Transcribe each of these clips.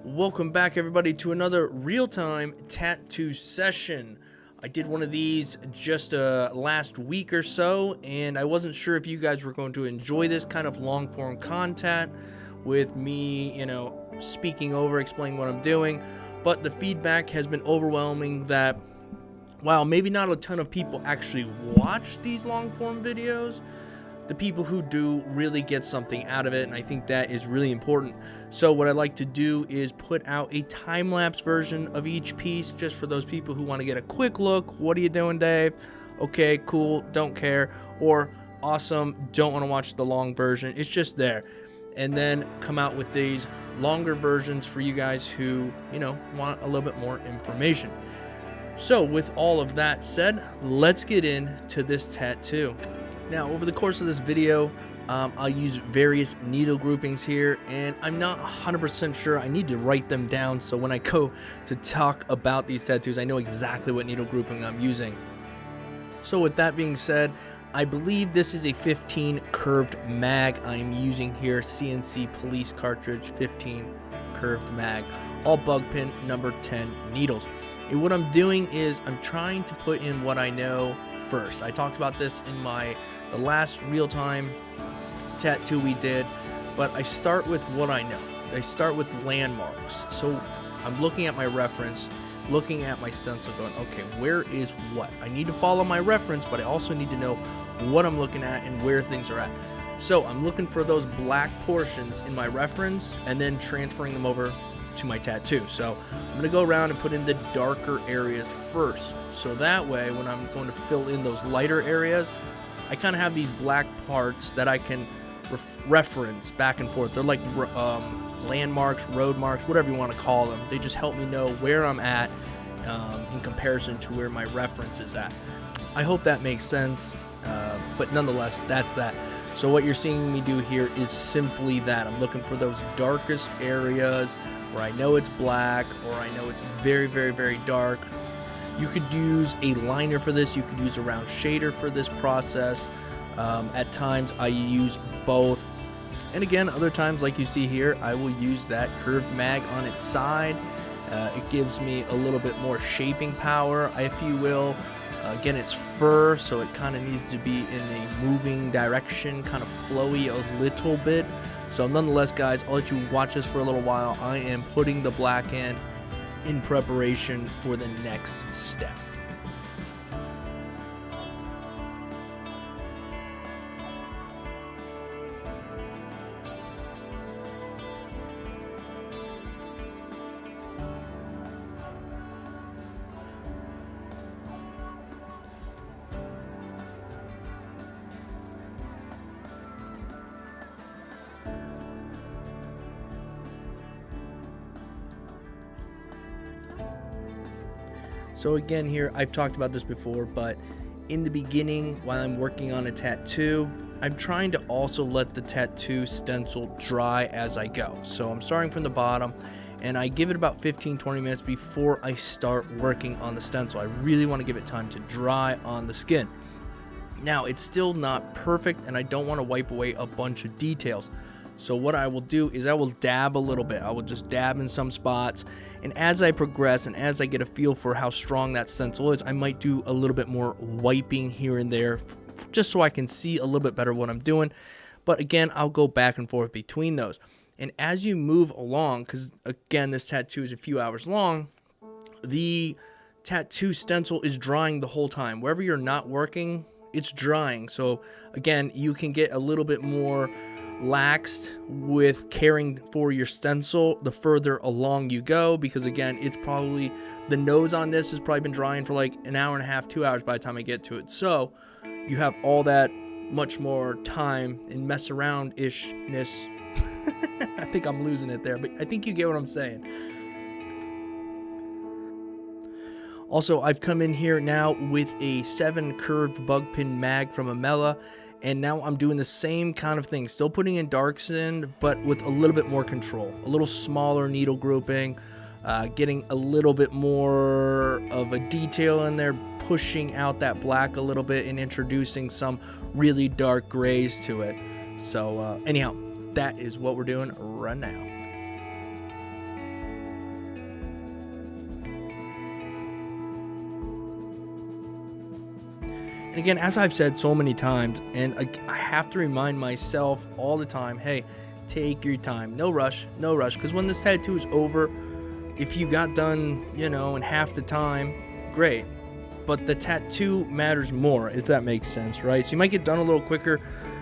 Welcome back, everybody, to another real-time tattoo session. I did one of these just last week or so, and I wasn't sure if you guys were going to enjoy this kind of long-form content with me, speaking over, explaining what I'm doing. But the feedback has been overwhelming that while maybe not a ton of people actually watch these long-form videos, the people who do really get something out of it, and I think that is really important. So what I like to do is put out a time-lapse version of each piece just for those people who want to get a quick look. What are you doing, Dave? Okay, cool, don't care. Or awesome, don't want to watch the long version. It's just there. And then come out with these longer versions for you guys who, want a little bit more information. So with all of that said, let's get into this tattoo. Now, over the course of this video, I'll use various needle groupings here, and I'm not 100% sure. I need to write them down so when I go to talk about these tattoos, I know exactly what needle grouping I'm using. So with that being said, I believe this is a 15 curved mag I'm using here, CNC police cartridge, 15 curved mag, all bug pin number 10 needles. And what I'm doing is I'm trying to put in what I know first. I talked about this in the last real-time tattoo we did, but I start with what I know. I start with landmarks. So I'm looking at my reference, looking at my stencil, going, okay, where is what? I need to follow my reference, but I also need to know what I'm looking at and where things are at. So I'm looking for those black portions in my reference and then transferring them over to my tattoo. So I'm going to go around and put in the darker areas first. So that way, when I'm going to fill in those lighter areas, I kind of have these black parts that I can reference back and forth. They're like landmarks, road marks, whatever you want to call them. They just help me know where I'm at in comparison to where my reference is at. I hope that makes sense, but nonetheless, that's that. So what you're seeing me do here is simply that. I'm looking for those darkest areas where I know it's black or I know it's very, very, very dark. You could use a liner for this. You could use a round shader for this process. At times I use both. And again, other times, like you see here, I will use that curved mag on its side. It gives me a little bit more shaping power, if you will. Again, it's fur, so it kind of needs to be in a moving direction, kind of flowy a little bit. So nonetheless, guys, I'll let you watch this for a little while. I am putting the black in preparation for the next step. So again here, I've talked about this before, but in the beginning, while I'm working on a tattoo, I'm trying to also let the tattoo stencil dry as I go. So I'm starting from the bottom, and I give it about 15-20 minutes before I start working on the stencil. I really want to give it time to dry on the skin. Now, it's still not perfect, and I don't want to wipe away a bunch of details. So what I will do is I will dab a little bit. I will just dab in some spots, and as I progress and as I get a feel for how strong that stencil is, I might do a little bit more wiping here and there just so I can see a little bit better what I'm doing. But again, I'll go back and forth between those. And as you move along, because again, this tattoo is a few hours long, the tattoo stencil is drying the whole time. Wherever you're not working, it's drying. So again, you can get a little bit more laxed with caring for your stencil the further along you go, because again, it's probably, the nose on this has probably been drying for like an hour and a half, 2 hours by the time I get to it. So you have all that much more time and mess around ishness. I think I'm losing it there, but I think you get what I'm saying. Also, I've come in here now with a 7 curved bug pin mag from EMALLA, and now I'm doing the same kind of thing, still putting in darks in, but with a little bit more control, a little smaller needle grouping, getting a little bit more of a detail in there, pushing out that black a little bit and introducing some really dark grays to it. So anyhow, that is what we're doing right now. And again, as I've said so many times, and I have to remind myself all the time, hey, take your time. No rush, no rush. Because when this tattoo is over, if you got done, in half the time, great. But the tattoo matters more, if that makes sense, right? So you might get done a little quicker,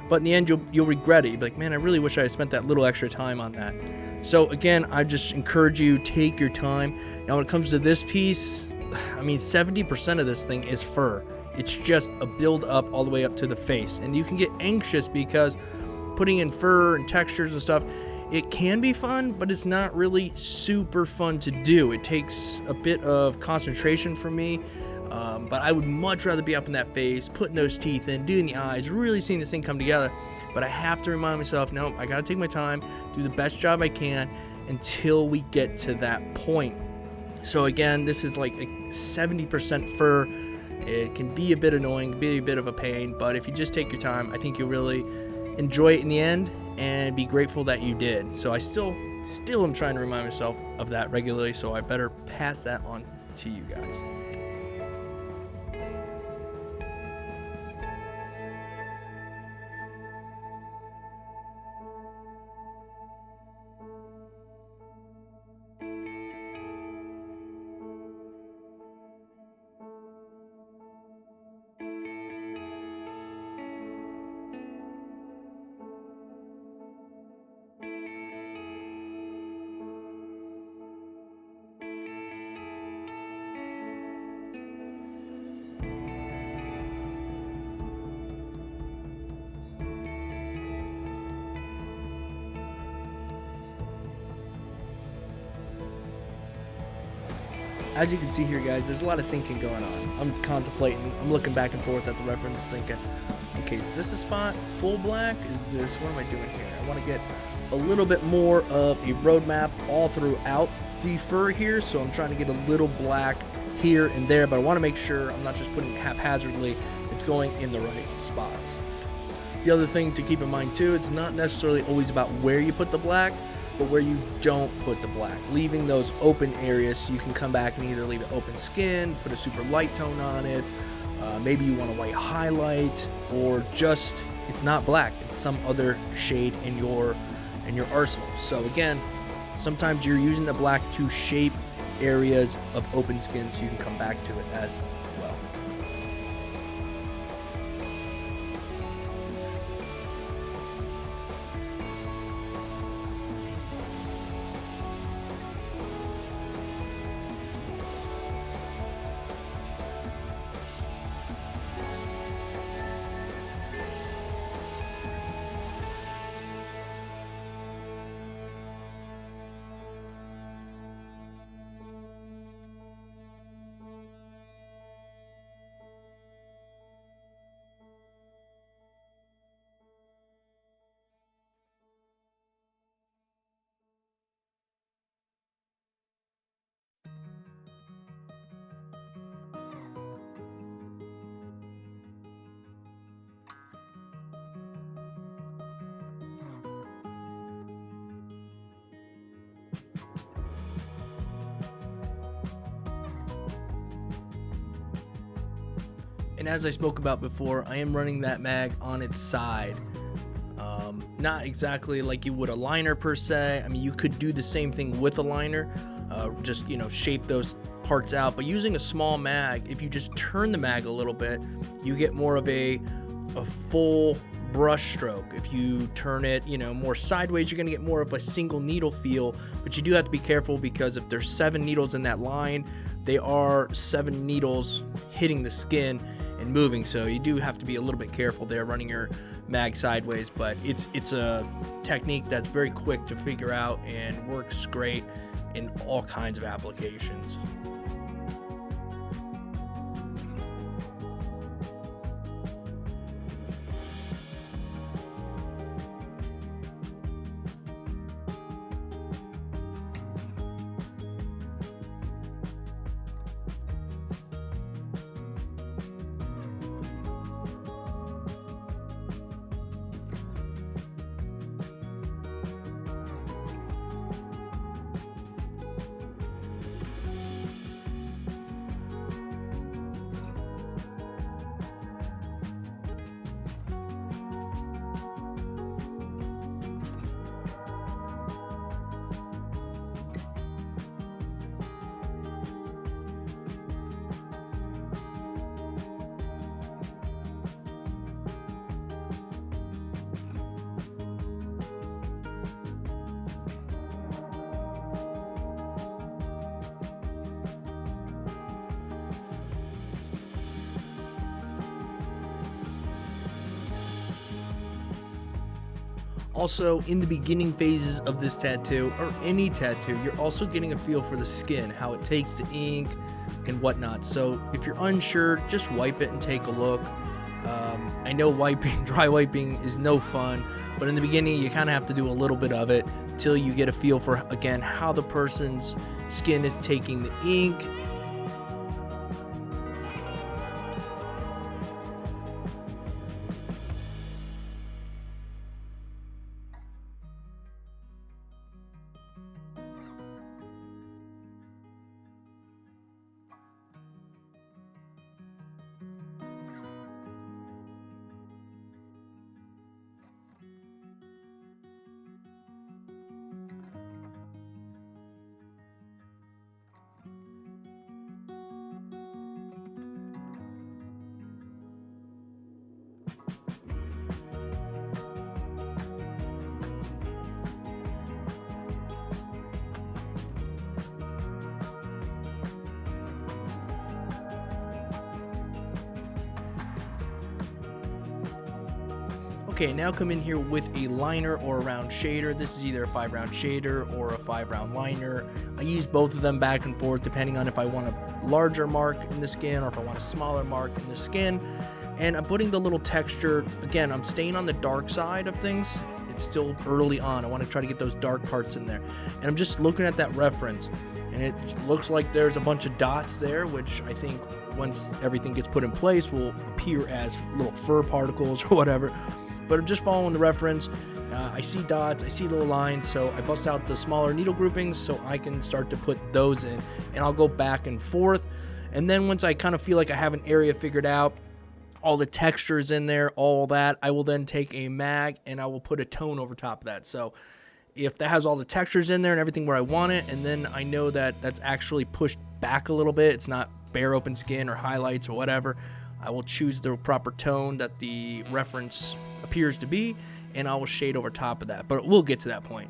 but in the end, you'll regret it. You'll be like, man, I really wish I had spent that little extra time on that. So again, I just encourage you, take your time. Now, when it comes to this piece, 70% of this thing is fur. It's just a build up all the way up to the face. And you can get anxious because putting in fur and textures and stuff, it can be fun, but it's not really super fun to do. It takes a bit of concentration from me. But I would much rather be up in that face, putting those teeth in, doing the eyes, really seeing this thing come together. But I have to remind myself, no, I gotta take my time, do the best job I can until we get to that point. So again, this is like a 70% fur. It can be a bit annoying, be a bit of a pain, but if you just take your time, I think you'll really enjoy it in the end and be grateful that you did. So I still am trying to remind myself of that regularly, so I better pass that on to you guys. As you can see here, guys, there's a lot of thinking going on. I'm contemplating, I'm looking back and forth at the reference, thinking, okay, is this a spot full black? Is this, what am I doing here? I want to get a little bit more of a roadmap all throughout the fur here, so I'm trying to get a little black here and there, but I want to make sure I'm not just putting it haphazardly, it's going in the right spots. The other thing to keep in mind too, it's not necessarily always about where you put the black, but where you don't put the black, leaving those open areas so you can come back and either leave it open skin, put a super light tone on it, maybe you want a white highlight, or just it's not black, it's some other shade in your arsenal. So again, sometimes you're using the black to shape areas of open skin so you can come back to it as well. And as I spoke about before, I am running that mag on its side. Not exactly like you would a liner per se. I mean, you could do the same thing with a liner, just, shape those parts out. But using a small mag, if you just turn the mag a little bit, you get more of a full brush stroke. If you turn it, more sideways, you're going to get more of a single needle feel. But you do have to be careful because if there's 7 needles in that line, they are 7 needles hitting the skin and moving, so you do have to be a little bit careful there running your mag sideways. But it's a technique that's very quick to figure out and works great in all kinds of applications. Also, in the beginning phases of this tattoo, or any tattoo, you're also getting a feel for the skin, how it takes the ink and whatnot. So if you're unsure, just wipe it and take a look. I know dry wiping is no fun, but in the beginning you kind of have to do a little bit of it till you get a feel for, again, how the person's skin is taking the ink. Okay, now come in here with a liner or a round shader. This is either a 5-round shader or a 5-round liner. I use both of them back and forth depending on if I want a larger mark in the skin or if I want a smaller mark in the skin. And I'm putting the little texture, again, I'm staying on the dark side of things. It's still early on. I want to try to get those dark parts in there. And I'm just looking at that reference, and it looks like there's a bunch of dots there, which I think once everything gets put in place will appear as little fur particles or whatever. But I'm just following the reference. I see dots, I see little lines, so I bust out the smaller needle groupings so I can start to put those in, and I'll go back and forth. And then once I kind of feel like I have an area figured out, all the textures in there, all that, I will then take a mag and I will put a tone over top of that. So if that has all the textures in there and everything where I want it, and then I know that that's actually pushed back a little bit, it's not bare open skin or highlights or whatever, I will choose the proper tone that the reference appears to be, and I will shade over top of that. But we'll get to that point.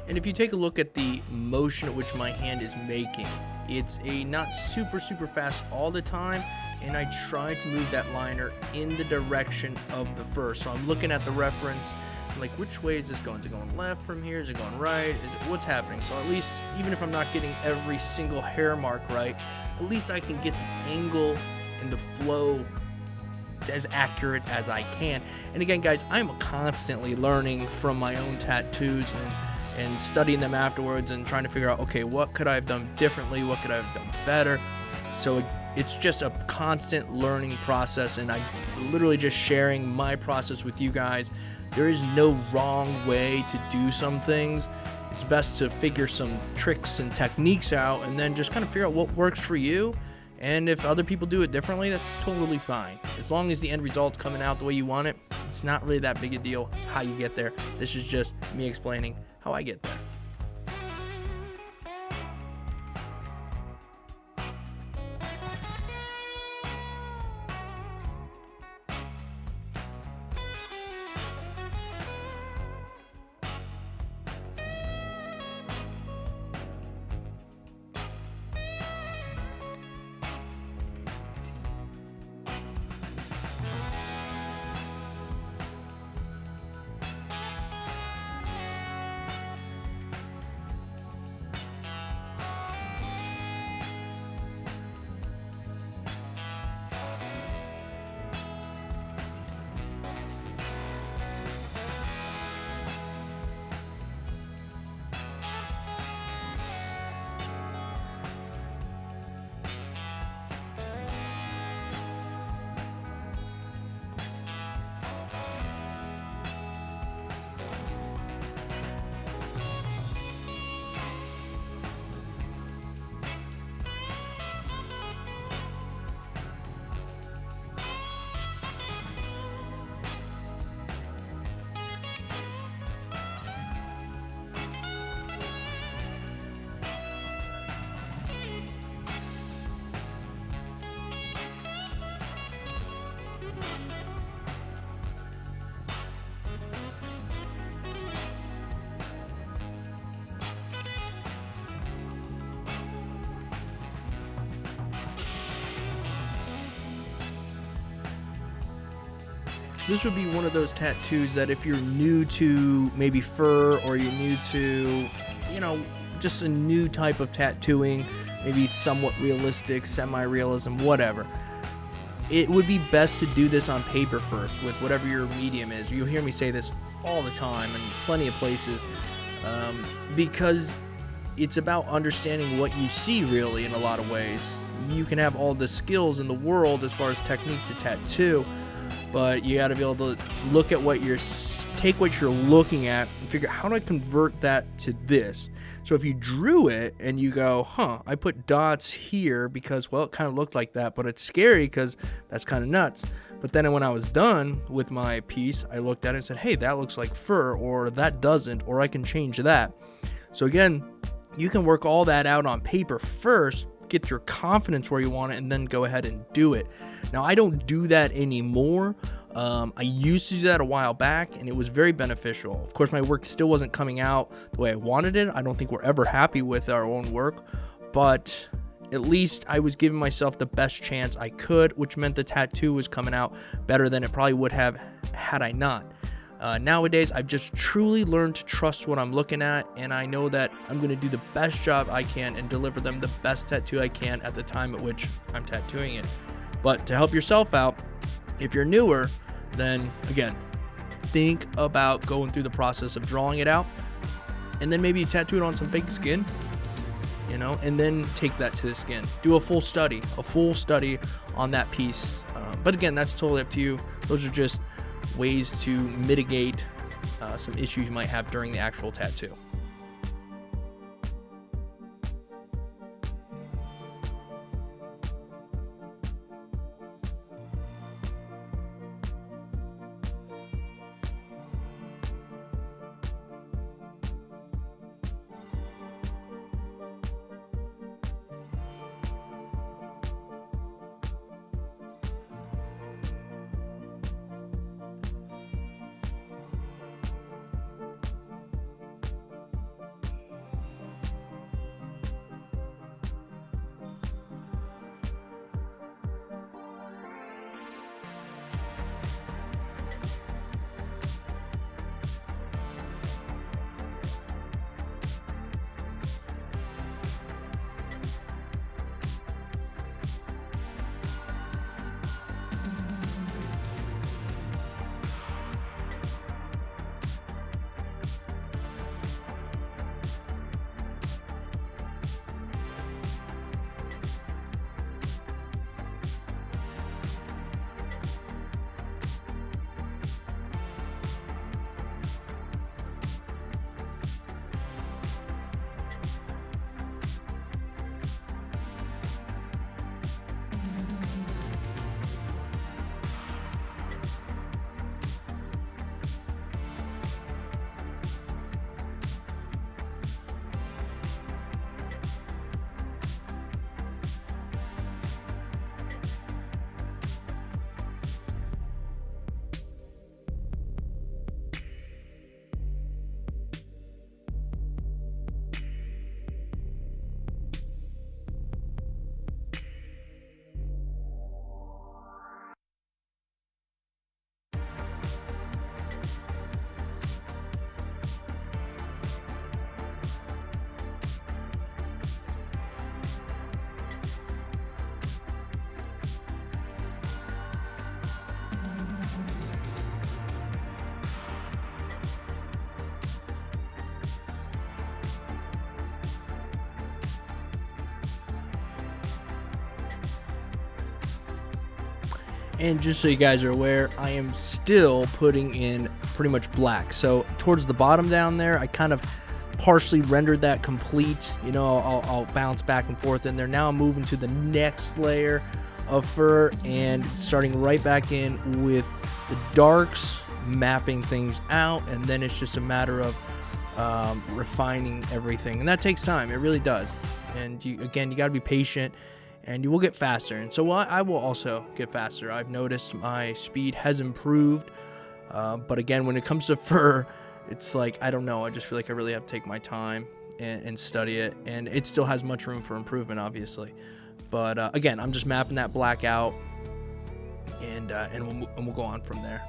And if you take a look at the motion at which my hand is making, it's a not super fast all the time, and I try to move that liner in the direction of the fur. So I'm looking at the reference, like, which way is this going? Is it going left from here? Is it going right? What's happening? So at least, even if I'm not getting every single hair mark right, at least I can get the angle and the flow as accurate as I can. And again, guys, I'm constantly learning from my own tattoos and studying them afterwards and trying to figure out, okay, what could I have done differently? What could I have done better? So it's just a constant learning process, and I'm literally just sharing my process with you guys. There is no wrong way to do some things. It's best to figure some tricks and techniques out and then just kind of figure out what works for you. And if other people do it differently, that's totally fine. As long as the end result's coming out the way you want it, it's not really that big a deal how you get there. This is just me explaining how I get there. this would be one of those tattoos that if you're new to maybe fur, or you're new to, just a new type of tattooing, maybe somewhat realistic, semi-realism, whatever, it would be best to do this on paper first with whatever your medium is. You'll hear me say this all the time in plenty of places, because it's about understanding what you see really in a lot of ways. You can have all the skills in the world as far as technique to tattoo, but you got to be able to look at take what you're looking at and figure out, how do I convert that to this? So if you drew it and you go, I put dots here because, well, it kind of looked like that, but it's scary because that's kind of nuts. But then when I was done with my piece, I looked at it and said, hey, that looks like fur, or that doesn't, or I can change that. So again, you can work all that out on paper first, get your confidence where you want it, and then go ahead and do it. Now, I don't do that anymore. I used to do that a while back, and it was very beneficial. Of course, my work still wasn't coming out the way I wanted it. I don't think we're ever happy with our own work, but at least I was giving myself the best chance I could, which meant the tattoo was coming out better than it probably would have had I not. Nowadays, I've just truly learned to trust what I'm looking at, and I know that I'm going to do the best job I can and deliver them the best tattoo I can at the time at which I'm tattooing it. But to help yourself out, if you're newer, then again, think about going through the process of drawing it out, and then maybe you tattoo it on some fake skin, and then take that to the skin. Do a full study on that piece. But again, that's totally up to you. Those are just ways to mitigate some issues you might have during the actual tattoo. And just so you guys are aware, I am still putting in pretty much black. So towards the bottom down there, I kind of partially rendered that complete. I'll bounce back and forth in there. Now I'm moving to the next layer of fur and starting right back in with the darks, mapping things out, and then it's just a matter of refining everything. And that takes time. It really does. And you got to be patient, and you will get faster. And so I will also get faster. I've noticed my speed has improved. But again, when it comes to fur, it's like, I don't know. I just feel like I really have to take my time and study it. And it still has much room for improvement, obviously. But again, I'm just mapping that black out, and we'll go on from there.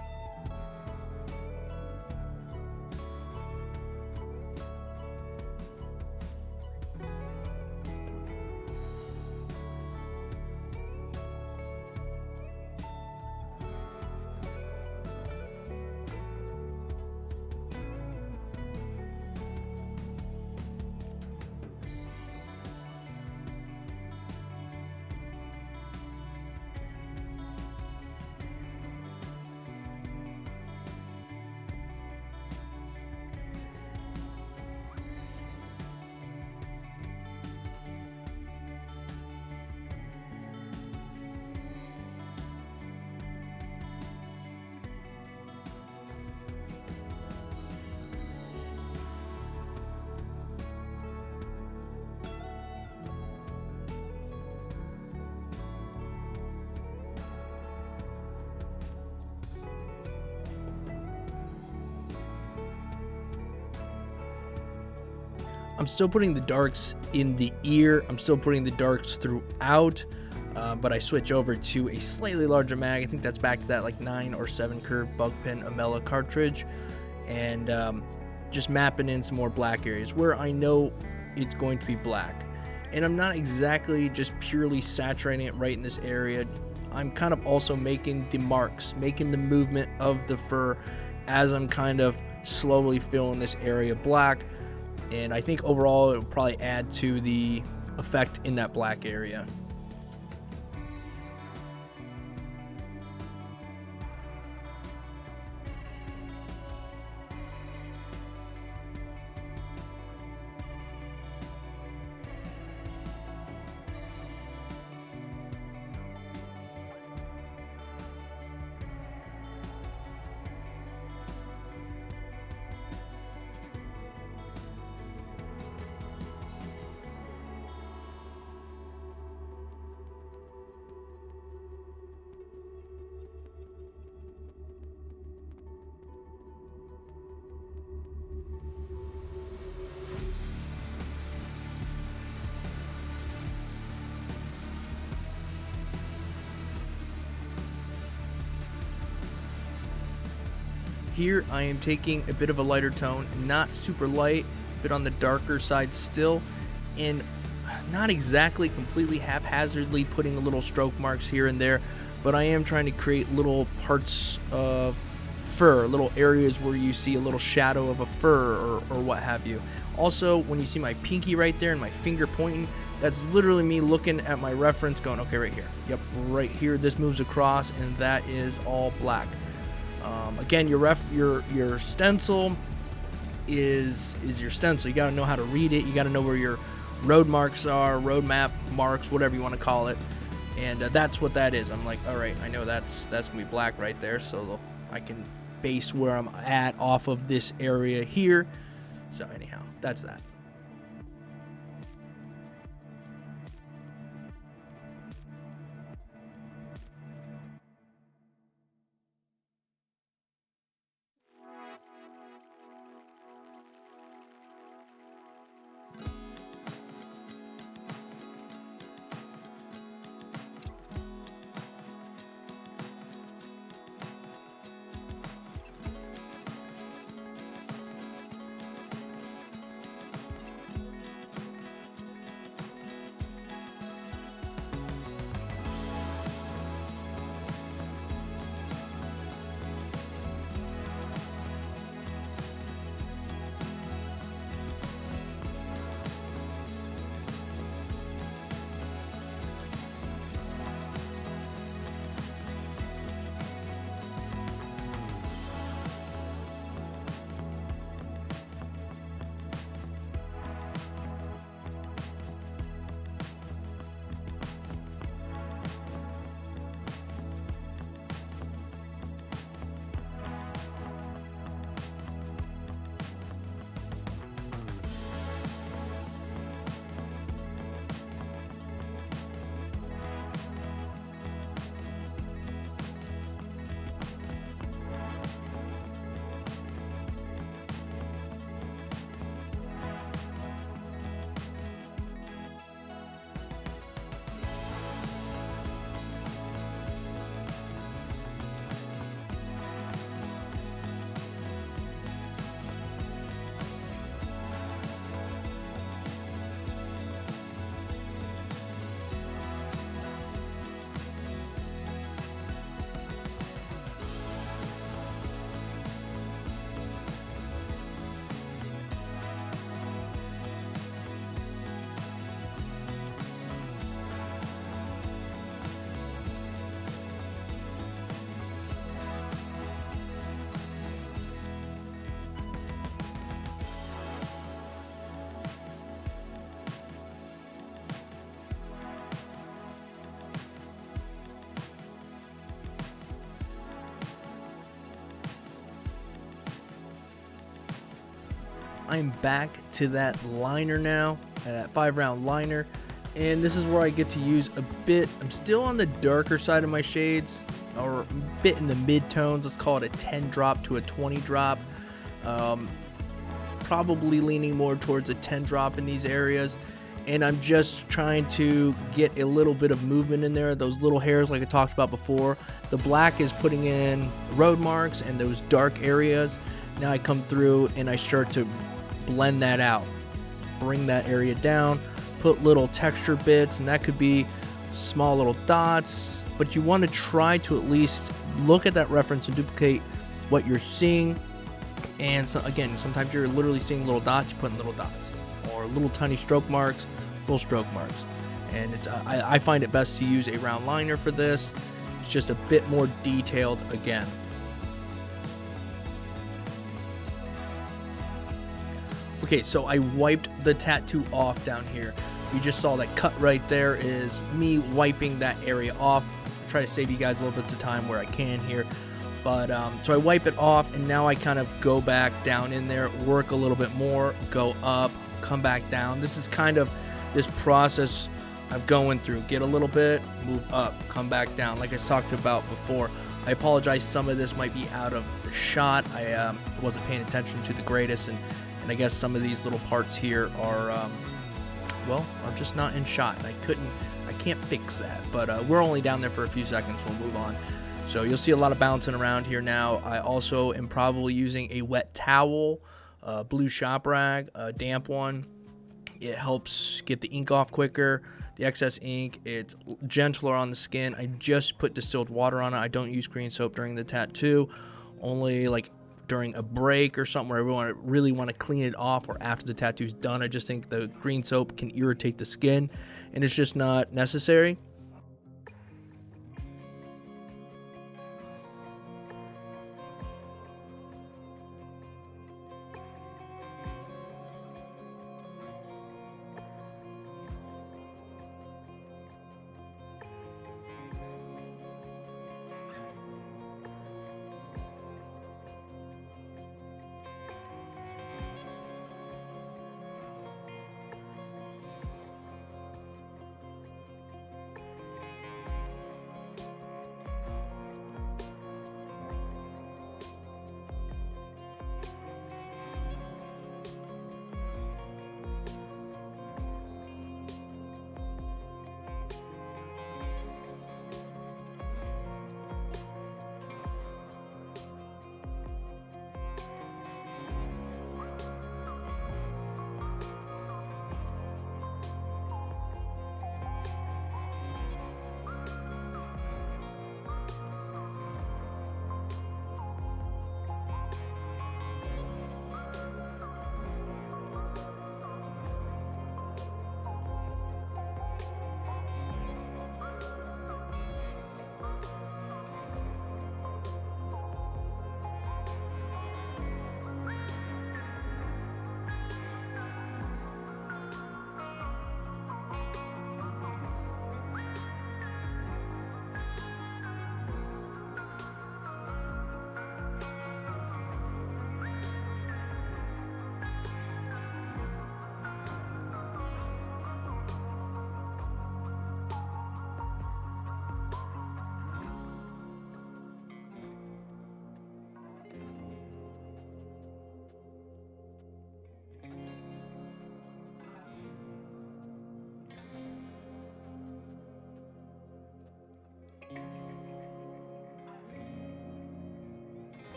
I'm still putting the darks in the ear. I'm still putting the darks throughout, but I switch over to a slightly larger mag. I think that's back to that like 9 or 7 curve bug pen EMALLA cartridge, and just mapping in some more black areas where I know it's going to be black. And I'm not exactly just purely saturating it right in this area. I'm kind of also making the marks, making the movement of the fur as I'm kind of slowly filling this area black. And I think overall it will probably add to the effect in that black area. Here I am taking a bit of a lighter tone, not super light, a bit on the darker side still, and not exactly completely haphazardly putting little stroke marks here and there, but I am trying to create little parts of fur, little areas where you see a little shadow of a fur or what have you. Also, when you see my pinky right there and my finger pointing, that's literally me looking at my reference going, okay, right here. Yep, right here, this moves across, and that is all black. Again, your stencil is your stencil. You got to know how to read it. You got to know where your road marks are, road map marks, whatever you want to call it. And that's what that is. I'm like, all right, I know that's gonna be black right there, so I can base where I'm at off of this area here. So anyhow, that's that. I'm back to that liner now, that 5-round liner, and this is where I get to use a bit. I'm still on the darker side of my shades, or a bit in the mid-tones. Let's call it a 10 drop to a 20 drop. probably leaning more towards a 10 drop in these areas. And I'm just trying to get a little bit of movement in there. Those little hairs, like I talked about before. The black is putting in road marks and those dark areas. Now I come through and I start to blend that out. Bring that area down. Put little texture bits, and that could be small little dots. But you want to try to at least look at that reference and duplicate what you're seeing. And so, again, sometimes you're literally seeing little dots, you put in little dots. Or little tiny stroke marks, little stroke marks. And it's I find it best to use a round liner for this. It's just a bit more detailed again. Okay, so I wiped the tattoo off down here. You just saw that cut right there is me wiping that area off. I try to save you guys a little bits of time where I can here. But so I wipe it off, and now I kind of go back down in there, work a little bit more, go up, come back down. This is kind of this process I'm going through. Get a little bit, move up, come back down, like I talked about before. I apologize, some of this might be out of the shot. I wasn't paying attention to the greatest, and I guess some of these little parts here are are just not in shot. I can't fix that, but we're only down there for a few seconds. We'll move on. So you'll see a lot of bouncing around here now. I also am probably using a wet towel, blue shop rag, a damp one. It helps get the ink off quicker. The excess ink, it's gentler on the skin. I just put distilled water on it. I don't use green soap during the tattoo, only like during a break or something where I really want to clean it off, or after the tattoo's done. I just think the green soap can irritate the skin, and it's just not necessary.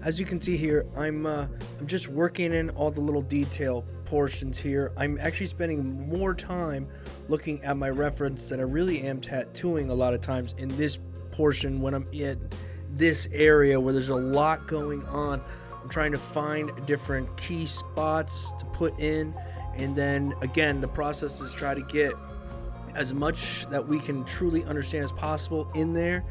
As you can see here, I'm just working in all the little detail portions here. I'm actually spending more time looking at my reference than I really am tattooing a lot of times in this portion when I'm in this area where there's a lot going on. I'm trying to find different key spots to put in, and then again, the process is try to get as much that we can truly understand as possible in there,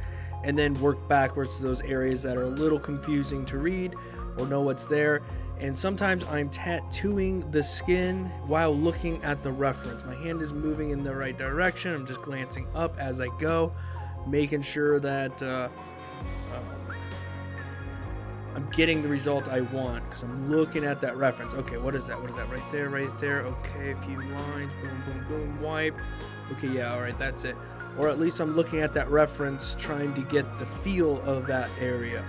and then work backwards to those areas that are a little confusing to read or know what's there. And sometimes I'm tattooing the skin while looking at the reference. My hand is moving in the right direction. I'm just glancing up as I go, making sure that I'm getting the result I want, because I'm looking at that reference. Okay, what is that? What is that? Right there, right there. Okay, a few lines. Boom, boom, boom. Wipe. Okay, yeah, all right, that's it. Or at least I'm looking at that reference, trying to get the feel of that area.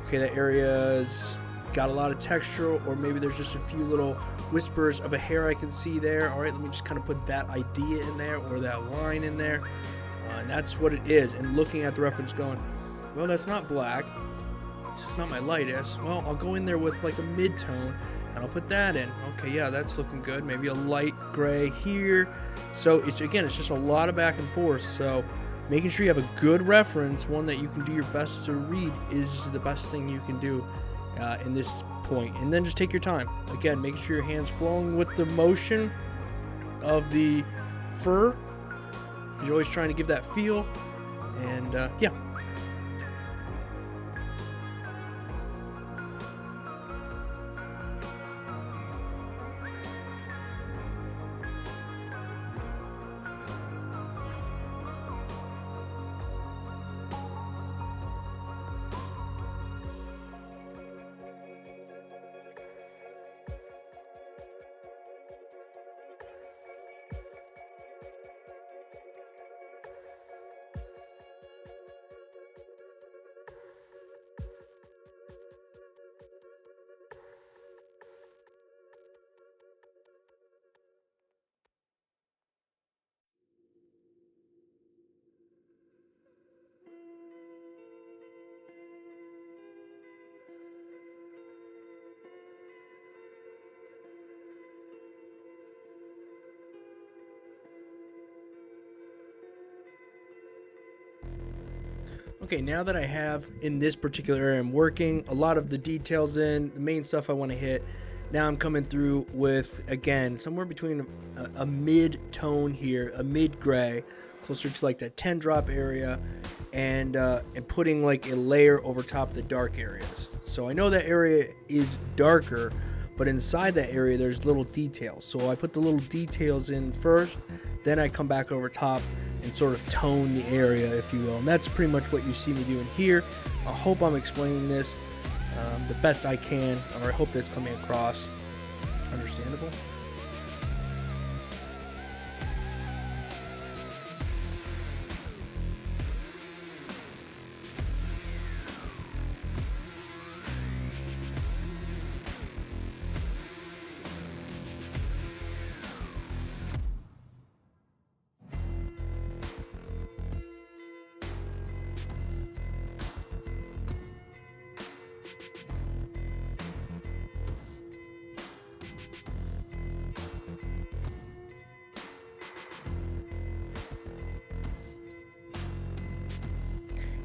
Okay, that area's got a lot of texture, or maybe there's just a few little whispers of a hair I can see there. All right, let me just kind of put that idea in there, or that line in there. And that's what it is. And looking at the reference going, well, that's not black. It's just not my lightest. Well, I'll go in there with like a mid-tone, and I'll put that in. Okay, yeah, that's looking good. Maybe a light gray here. So it's just a lot of back and forth. So making sure you have a good reference, one that you can do your best to read, is the best thing you can do in this point. And then just take your time. Again, making sure your hand's flowing with the motion of the fur. You're always trying to give that feel. And yeah. Okay, now that I have, in this particular area I'm working, a lot of the details in, the main stuff I want to hit, now I'm coming through with, again, somewhere between a mid-tone here, a mid-gray, closer to like that 10 drop area, and putting like a layer over top the dark areas. So I know that area is darker, but inside that area there's little details. So I put the little details in first, then I come back over top and sort of tone the area, if you will. And that's pretty much what you see me doing here. I hope I'm explaining this the best I can, or I hope that's coming across understandable.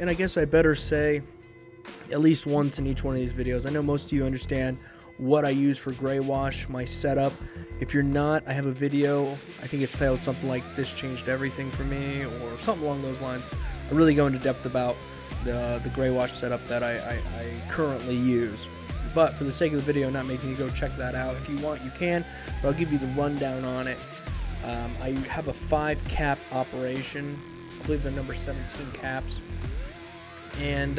And I guess I better say at least once in each one of these videos, I know most of you understand what I use for gray wash, my setup. If you're not, I have a video, I think it's titled something like "This Changed Everything for Me" or something along those lines. I really go into depth about the gray wash setup that I currently use. But for the sake of the video, not making you go check that out. If you want, you can, but I'll give you the rundown on it. I have a 5-cap operation. I believe they're number 17 caps. And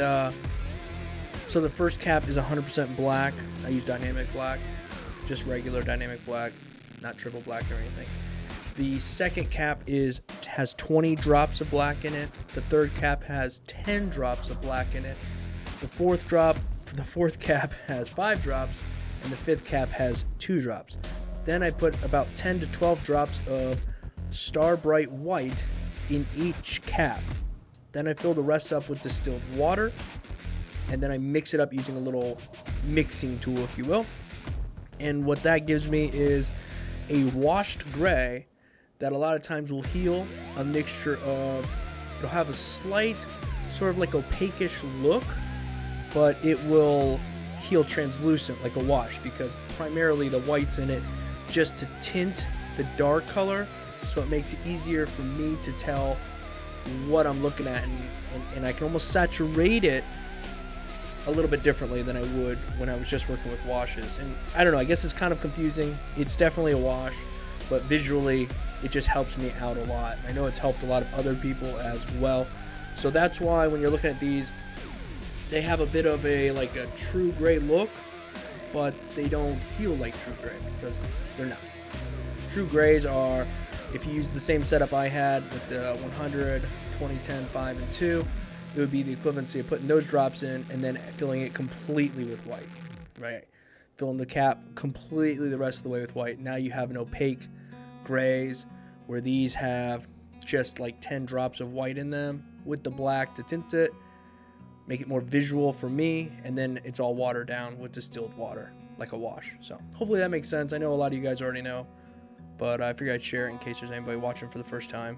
so the first cap is 100% black. I use dynamic black, just regular dynamic black, not triple black or anything. The second cap has 20 drops of black in it. The third cap has 10 drops of black in it. The fourth cap has 5 drops, and the fifth cap has 2 drops. Then I put about 10 to 12 drops of Star Bright White in each cap. Then I fill the rest up with distilled water, and then I mix it up using a little mixing tool, if you will. And what that gives me is a washed gray that a lot of times will heal a mixture of, it'll have a slight sort of like opaquish look, but it will heal translucent like a wash, because primarily the white's in it just to tint the dark color, so it makes it easier for me to tell what I'm looking at and I can almost saturate it a little bit differently than I would when I was just working with washes. And I don't know, I guess it's kind of confusing. It's definitely a wash, but visually it just helps me out a lot. I know it's helped a lot of other people as well. So that's why when you're looking at these, they have a bit of a like a true gray look, but they don't feel like true gray because they're not. True grays are, if you use the same setup I had with the 100, 20, 10, 5, and 2, it would be the equivalency of putting those drops in and then filling it completely with white, right? Filling the cap completely the rest of the way with white. Now you have an opaque grays, where these have just like 10 drops of white in them with the black to tint it, make it more visual for me, and then it's all watered down with distilled water, like a wash. So hopefully that makes sense. I know a lot of you guys already know, but I figured I'd share it in case there's anybody watching for the first time.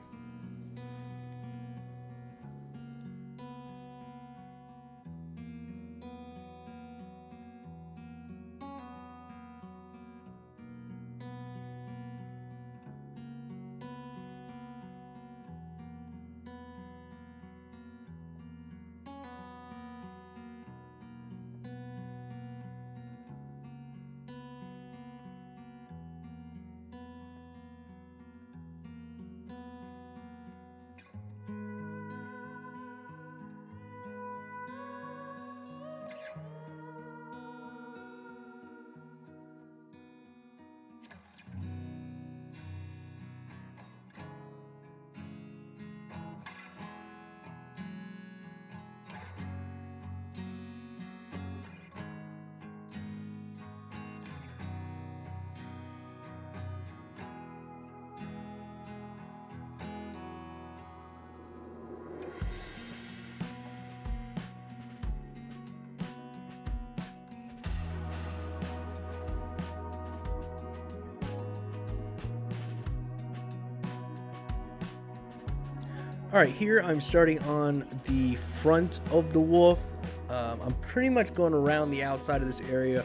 Alright, here I'm starting on the front of the wolf. I'm pretty much going around the outside of this area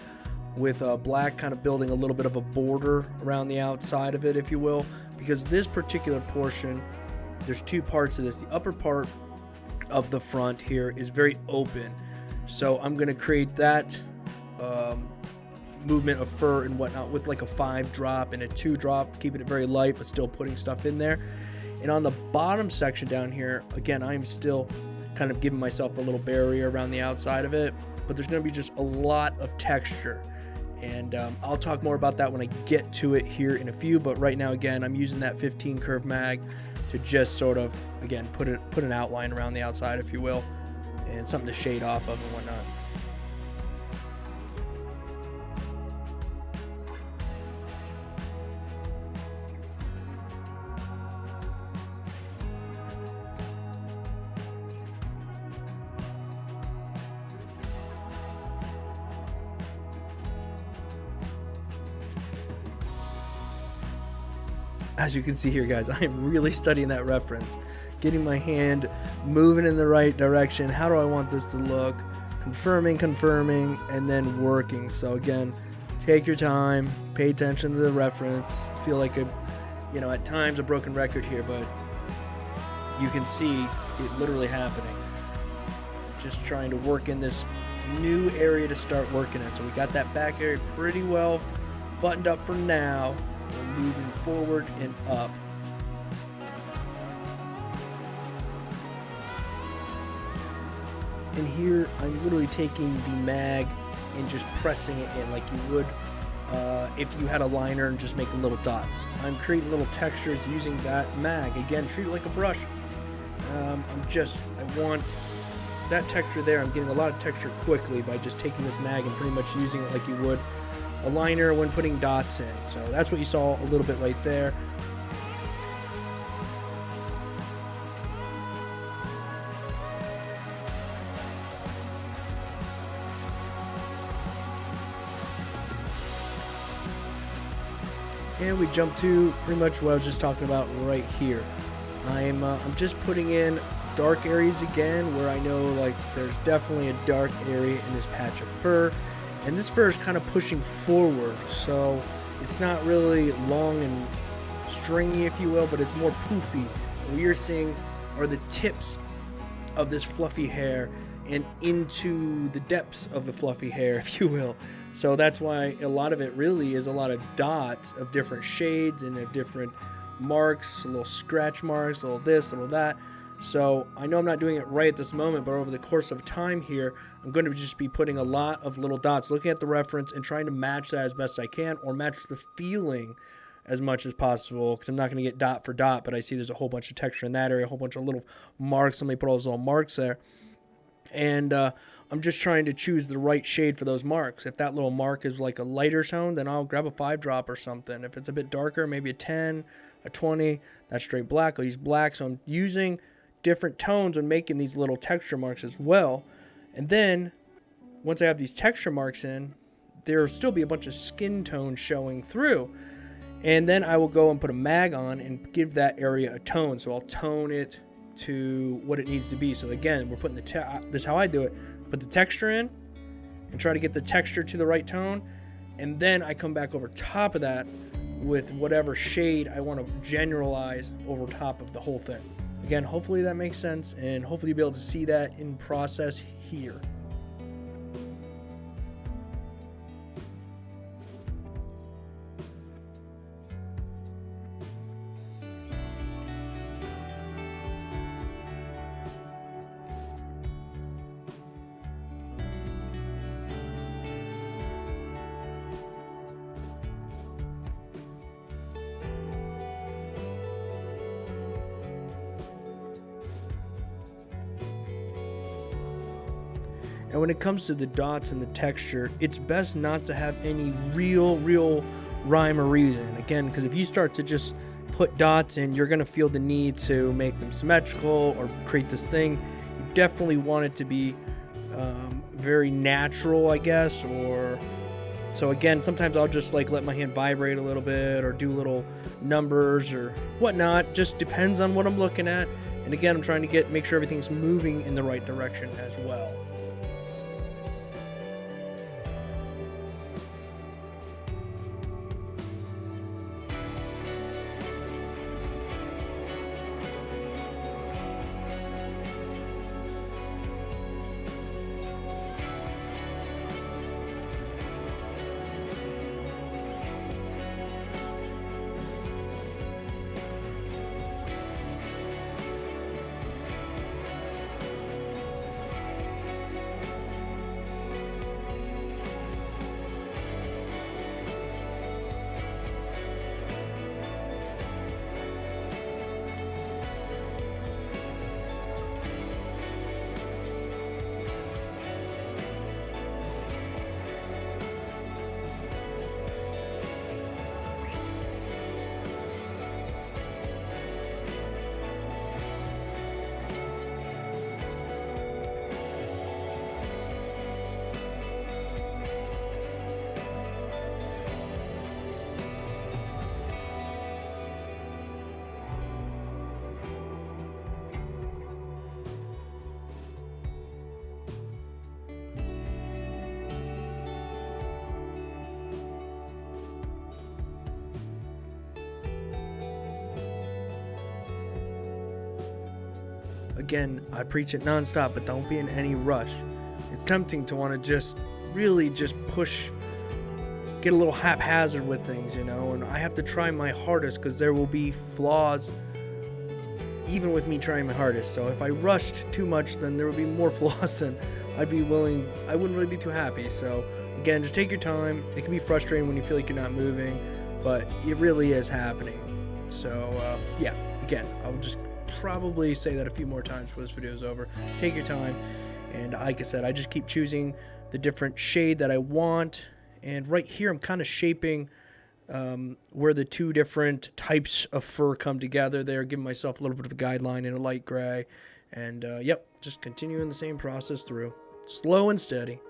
with black kind of building a little bit of a border around the outside of it, if you will, because this particular portion, there's two parts of this. The upper part of the front here is very open, so I'm going to create that movement of fur and whatnot with like a 5 drop and a 2 drop, keeping it very light but still putting stuff in there. And on the bottom section down here, again, I'm still kind of giving myself a little barrier around the outside of it, but there's going to be just a lot of texture. And I'll talk more about that when I get to it here in a few, but right now, again, I'm using that 15 curve mag to just sort of, again, put an outline around the outside, if you will, and something to shade off of and whatnot. As you can see here, guys, I'm really studying that reference, getting my hand moving in the right direction. How do I want this to look? Confirming, and then working. So again, take your time, pay attention to the reference. Feel like at times a broken record here, but you can see it literally happening. Just trying to work in this new area to start working in. So we got that back area pretty well buttoned up for now. We're moving forward and up. And here I'm literally taking the mag and just pressing it in like you would if you had a liner and just making little dots. I'm creating little textures using that mag. Again, treat it like a brush. I want that texture there. I'm getting a lot of texture quickly by just taking this mag and pretty much using it like you would a liner when putting dots in. So that's what you saw a little bit right there. And we jump to pretty much what I was just talking about right here. I'm just putting in dark areas again where I know like there's definitely a dark area in this patch of fur. And this fur is kind of pushing forward, so it's not really long and stringy, if you will, but it's more poofy. What you're seeing are the tips of this fluffy hair and into the depths of the fluffy hair, if you will. So that's why a lot of it really is a lot of dots of different shades and of different marks, little scratch marks, little this, little that. So I know I'm not doing it right at this moment, but over the course of time here, I'm going to just be putting a lot of little dots, looking at the reference and trying to match that as best I can, or match the feeling as much as possible, because I'm not going to get dot for dot, but I see there's a whole bunch of texture in that area, a whole bunch of little marks. Somebody put all those little marks there. And I'm just trying to choose the right shade for those marks. If that little mark is like a lighter tone, then I'll grab a 5-drop or something. If it's a bit darker, maybe a 10, a 20, that's straight black. I'll use black. So I'm using different tones when making these little texture marks as well. And then once I have these texture marks in, there'll still be a bunch of skin tone showing through. And then I will go and put a mag on and give that area a tone. So I'll tone it to what it needs to be. So again, we're putting this is how I do it. Put the texture in and try to get the texture to the right tone. And then I come back over top of that with whatever shade I want to generalize over top of the whole thing. Again, hopefully that makes sense, and hopefully you'll be able to see that in process here. And when it comes to the dots and the texture, it's best not to have any real rhyme or reason. Again, because if you start to just put dots in, you're going to feel the need to make them symmetrical or create this thing. You definitely want it to be very natural, I guess. Or so again, sometimes I'll just like let my hand vibrate a little bit or do little numbers or whatnot. Just depends on what I'm looking at. And again, I'm trying to make sure everything's moving in the right direction as well. Again, I preach it nonstop, but don't be in any rush. It's tempting to want to just really just push, get a little haphazard with things, you know, and I have to try my hardest because there will be flaws even with me trying my hardest. So if I rushed too much, then there would be more flaws than I wouldn't really be too happy. So again, just take your time. It can be frustrating when you feel like you're not moving, but it really is happening. So yeah, again, I'll just probably say that a few more times before this video is over. Take your time, and like I said, I just keep choosing the different shade that I want, and right here I'm kind of shaping where the two different types of fur come together there, giving myself a little bit of a guideline in a light gray, and yep, just continuing the same process through, slow and steady.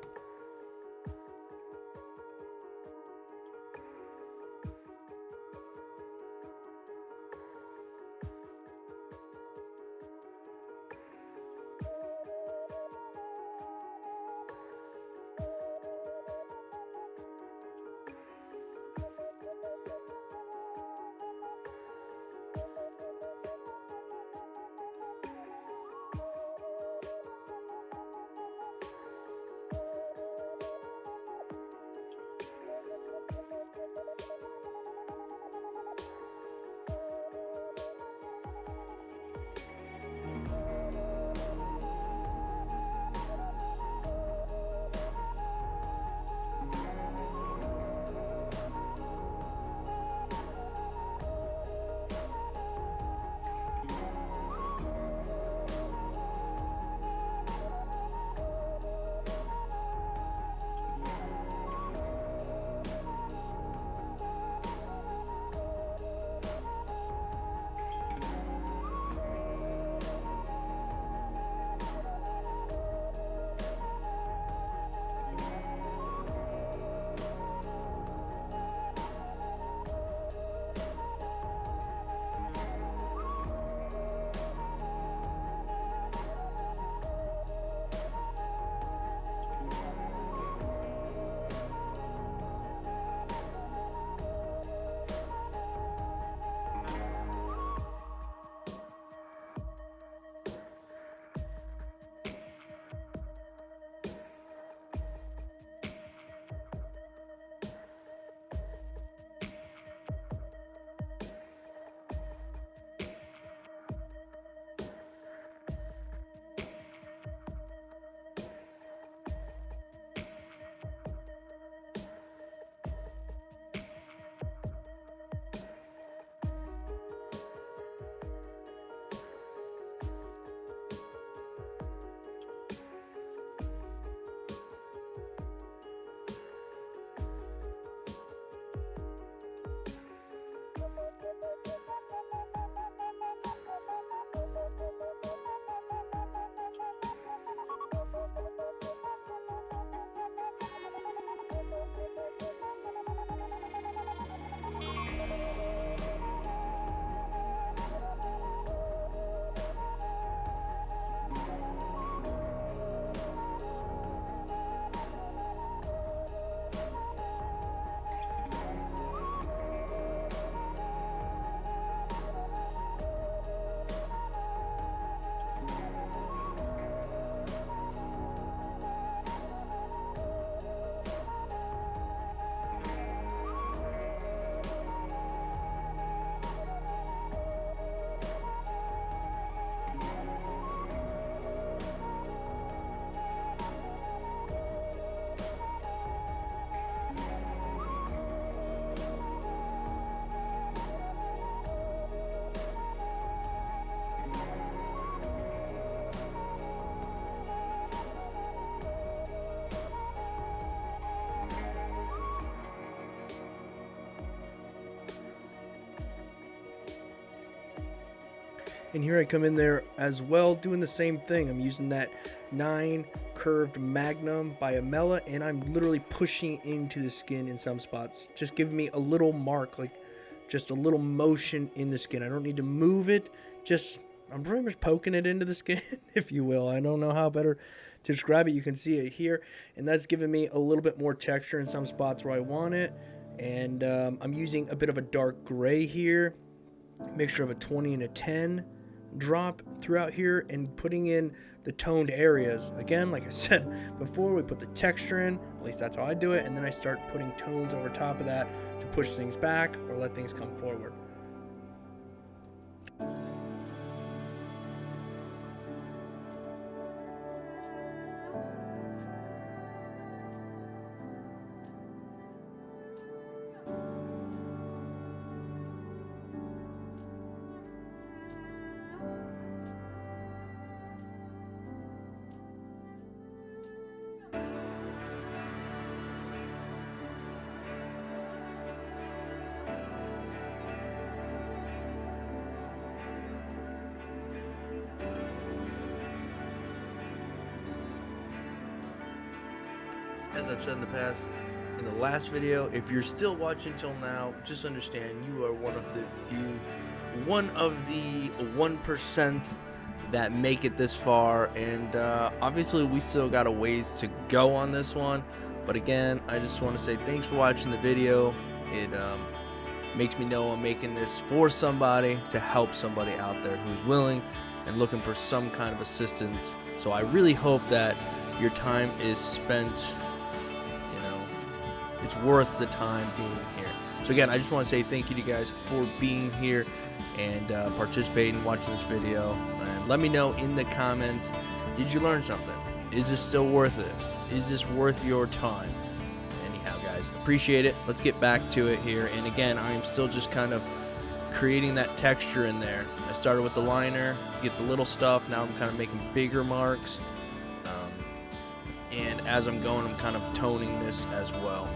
And here I come in there as well, doing the same thing. I'm using that 9 curved Magnum by EMALLA, and I'm literally pushing into the skin in some spots, just giving me a little mark, like just a little motion in the skin. I don't need to move it, just I'm pretty much poking it into the skin, if you will. I don't know how better to describe it. You can see it here, and that's giving me a little bit more texture in some spots where I want it. And I'm using a bit of a dark gray here, mixture of a 20 and a 10 drop throughout here, and putting in the toned areas. Again, like I said before, we put the texture in, at least that's how I do it, and then I start putting tones over top of that to push things back or let things come forward. As I've said in the past, in the last video, if you're still watching till now, just understand you are one of the 1% that make it this far. And obviously we still got a ways to go on this one, but again, I just want to say thanks for watching the video. It makes me know I'm making this for somebody, to help somebody out there who's willing and looking for some kind of assistance. So I really hope that your time is spent, it's worth the time being here. So again, I just want to say thank you to you guys for being here and participating, watching this video. And let me know in the comments, did you learn something? Is this still worth it? Is this worth your time? Anyhow, guys, appreciate it. Let's get back to it here. And again, I'm still just kind of creating that texture in there. I started with the liner, get the little stuff. Now I'm kind of making bigger marks. And as I'm going, I'm kind of toning this as well.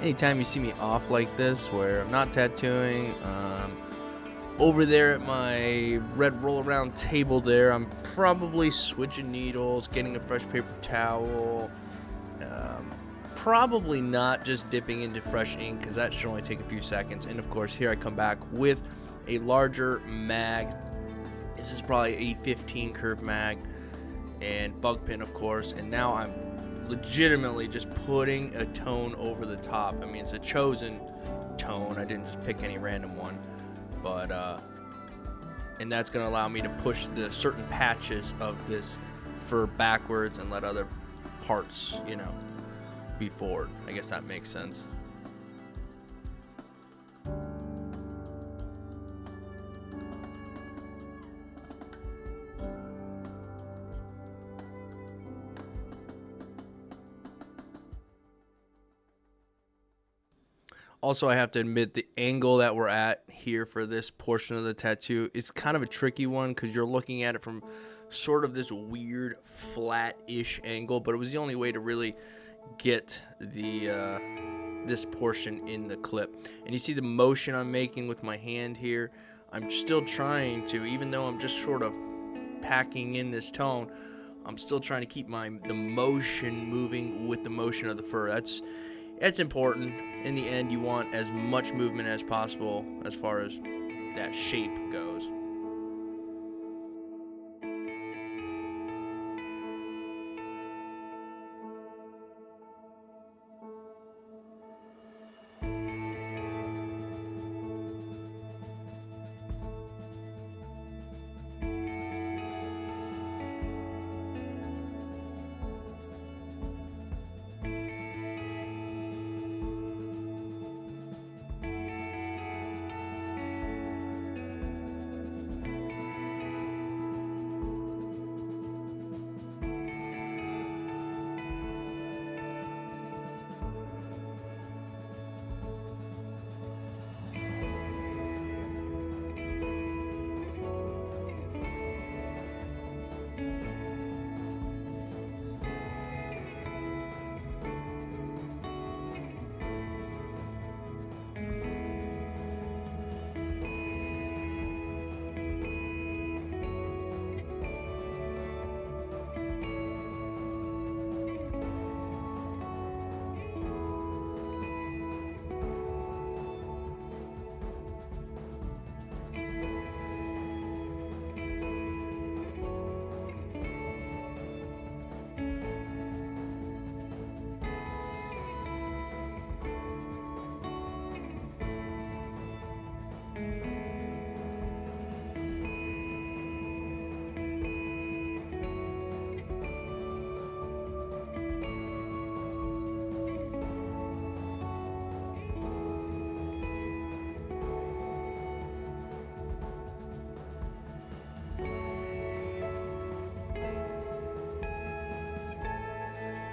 Anytime you see me off like this, where I'm not tattooing, over there at my red roll around table there, I'm probably switching needles, getting a fresh paper towel, probably not just dipping into fresh ink, because that should only take a few seconds. And of course, here I come back with a larger mag. This is probably a 15 curve mag, and bug pin, of course. And now I'm legitimately just putting a tone over the top. I mean, it's a chosen tone. I didn't just pick any random one, but and that's going to allow me to push the certain patches of this fur backwards and let other parts, be forward. I guess that makes sense. Also, I have to admit, the angle that we're at here for this portion of the tattoo is kind of a tricky one, because you're looking at it from sort of this weird flat-ish angle, but it was the only way to really get the this portion in the clip. And you see the motion I'm making with my hand here. I'm still trying to, even though I'm just sort of packing in this tone, I'm still trying to keep the motion moving with the motion of the fur. That's important. In the end, you want as much movement as possible as far as that shape goes.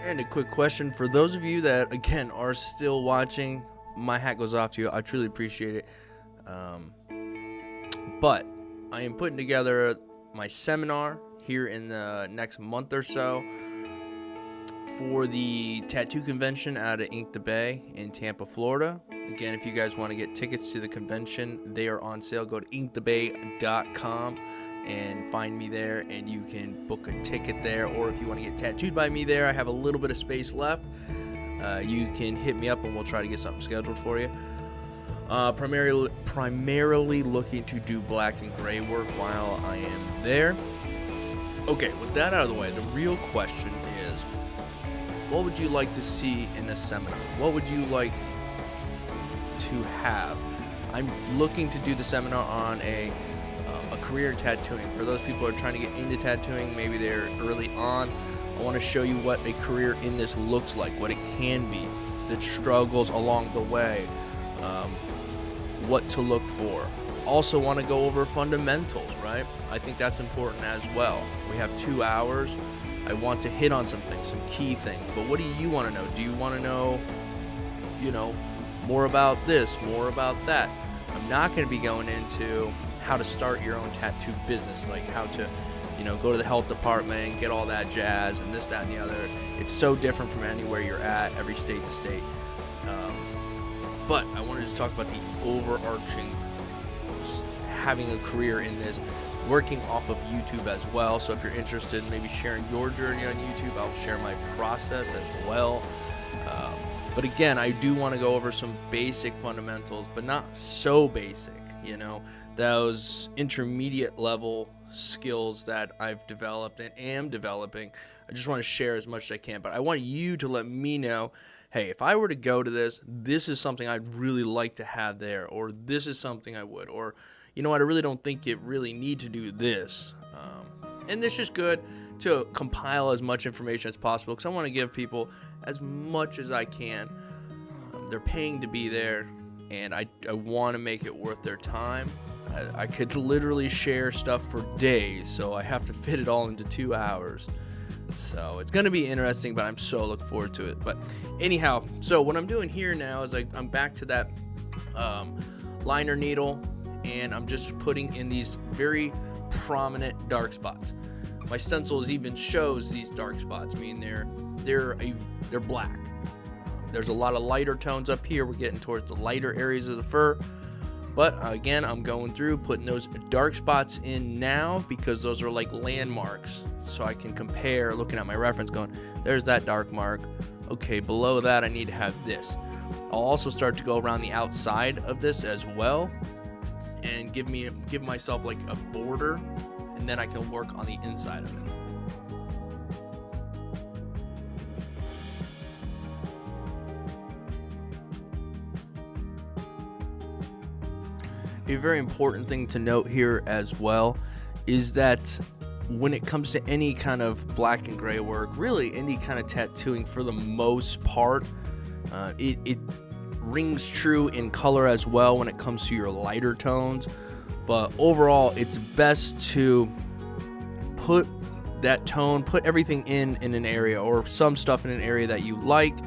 And a quick question for those of you that, again, are still watching. My hat goes off to you. I truly appreciate it. But I am putting together my seminar here in the next month or so for the tattoo convention out of Ink the Bay in Tampa, Florida. Again, if you guys want to get tickets to the convention, they are on sale. Go to inkthebay.com and find me there, and you can book a ticket there. Or if you want to get tattooed by me there, I have a little bit of space left. You can hit me up and we'll try to get something scheduled for you. Primarily looking to do black and gray work while I am there. Okay, with that out of the way, the real question is, what would you like to see in this seminar? What would you like to have? I'm looking to do the seminar on a career in tattooing. For those people who are trying to get into tattooing, maybe they're early on, I want to show you what a career in this looks like, what it can be, the struggles along the way, what to look for. Also want to go over fundamentals, right? I think that's important as well. We have 2 hours. I want to hit on some things, some key things. But what do you want to know? Do you want to know, more about this, more about that? I'm not going to be going into how to start your own tattoo business, like how to, go to the health department and get all that jazz and this, that, and the other. It's so different from anywhere you're at, every state to state. But I wanted to talk about the overarching, having a career in this, working off of YouTube as well. So if you're interested in maybe sharing your journey on YouTube, I'll share my process as well. But again, I do want to go over some basic fundamentals, but not so basic, those intermediate level skills that I've developed and am developing. I just want to share as much as I can, but I want you to let me know, hey, if I were to go to this is something I'd really like to have there, or this is something I would, or you know what, I really don't think you really need to do this. And it's just good to compile as much information as possible, because I want to give people as much as I can. They're paying to be there, and I want to make it worth their time. I could literally share stuff for days, so I have to fit it all into 2 hours. So it's going to be interesting, but I'm so looking forward to it. But anyhow, so what I'm doing here now is I'm back to that liner needle, and I'm just putting in these very prominent dark spots. My stencils even shows these dark spots, meaning they're black. There's a lot of lighter tones up here. We're getting towards the lighter areas of the fur. But again, I'm going through, putting those dark spots in now, because those are like landmarks. So I can compare, looking at my reference, going, there's that dark mark. Okay, below that, I need to have this. I'll also start to go around the outside of this as well, and give myself like a border, and then I can work on the inside of it. A very important thing to note here as well is that when it comes to any kind of black and gray work, really any kind of tattooing for the most part, it rings true in color as well when it comes to your lighter tones. But overall, it's best to put that tone, put everything in an area, or some stuff in an area that you like.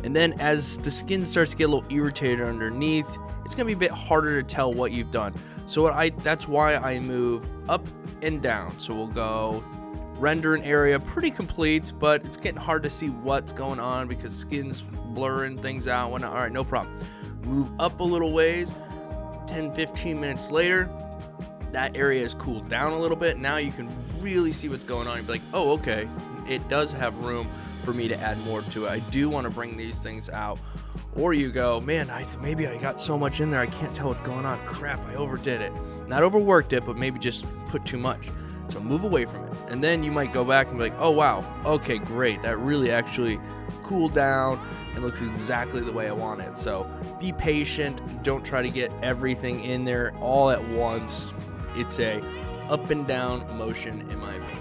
And then as the skin starts to get a little irritated underneath, it's going to be a bit harder to tell what you've done. So that's why I move up and down. So we'll go render an area pretty complete, but it's getting hard to see what's going on because skin's blurring things out. All right, no problem. Move up a little ways. 10-15 minutes later, that area is cooled down a little bit. Now you can really see what's going on. You'll be like, oh, okay, it does have room for me to add more to it. I do want to bring these things out. Or you go, man, maybe I got so much in there I can't tell what's going on. Crap, I overdid it. Not overworked it, but maybe just put too much. So move away from it. And then you might go back and be like, oh, wow, okay, great. That really actually cooled down and looks exactly the way I want it. So be patient. Don't try to get everything in there all at once. It's a up and down motion, in my opinion.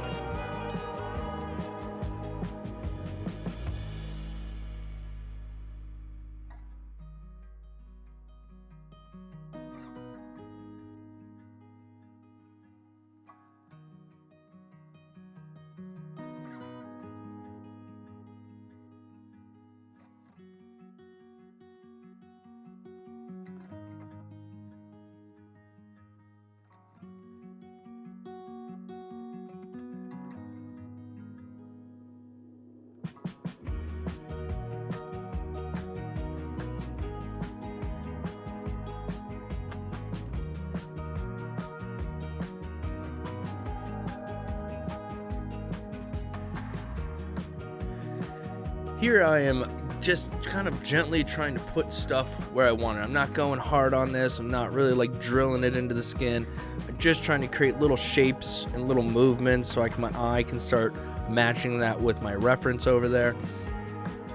here I am just kind of gently trying to put stuff where I want it. I'm not going hard on this. I'm not really like drilling it into the skin. I'm just trying to create little shapes and little movements so my eye can start matching that with my reference over there.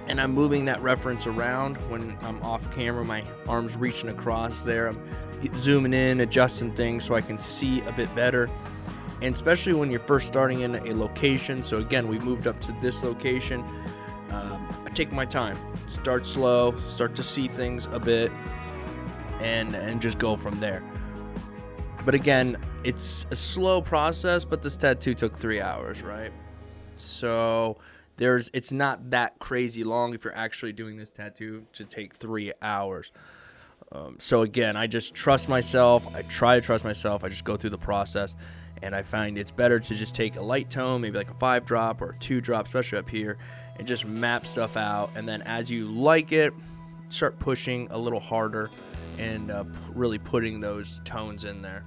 And I'm moving that reference around when I'm off camera. My arm's reaching across there. I'm zooming in, adjusting things so I can see a bit better. And especially when you're first starting in a location. So again, we moved up to this location. I take my time, start slow, start to see things a bit, and just go from there. But again, it's a slow process, but this tattoo took 3 hours, right? So it's not that crazy long if you're actually doing this tattoo to take 3 hours. So again, I just trust myself. I try to trust myself. I just go through the process, and I find it's better to just take a light tone, maybe like a 5-drop or a 2-drop, especially up here, and just map stuff out. And then as you like it, start pushing a little harder and really putting those tones in there.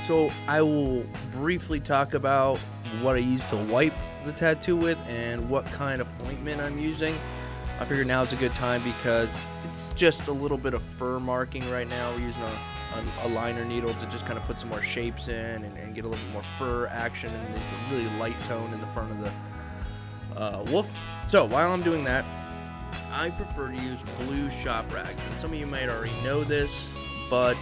So I will briefly talk about what I use to wipe the tattoo with and what kind of ointment I'm using. I figured now is a good time because it's just a little bit of fur marking right now. We're using a liner needle to just kind of put some more shapes in and get a little bit more fur action, and there's a really light tone in the front of the wolf. So while I'm doing that, I prefer to use blue shop rags. And some of you might already know this, but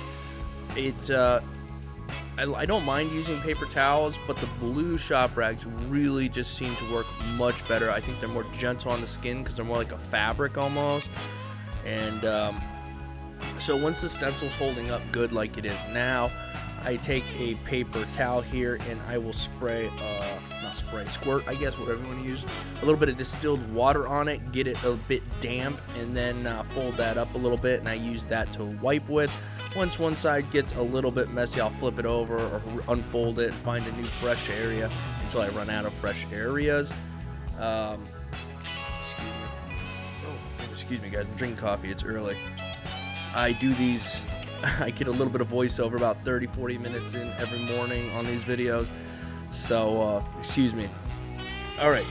I don't mind using paper towels, but the blue shop rags really just seem to work much better. I think they're more gentle on the skin because they're more like a fabric almost. And so once the stencil's holding up good like it is now, I take a paper towel here and I will squirt, I guess, whatever you want to use, a little bit of distilled water on it, get it a bit damp, and then fold that up a little bit, and I use that to wipe with. Once one side gets a little bit messy, I'll flip it over or unfold it and find a new fresh area until I run out of fresh areas. Excuse me guys, I'm drinking coffee, it's early. I do these I get a little bit of voiceover about 30-40 minutes in every morning on these videos, so excuse me. All right,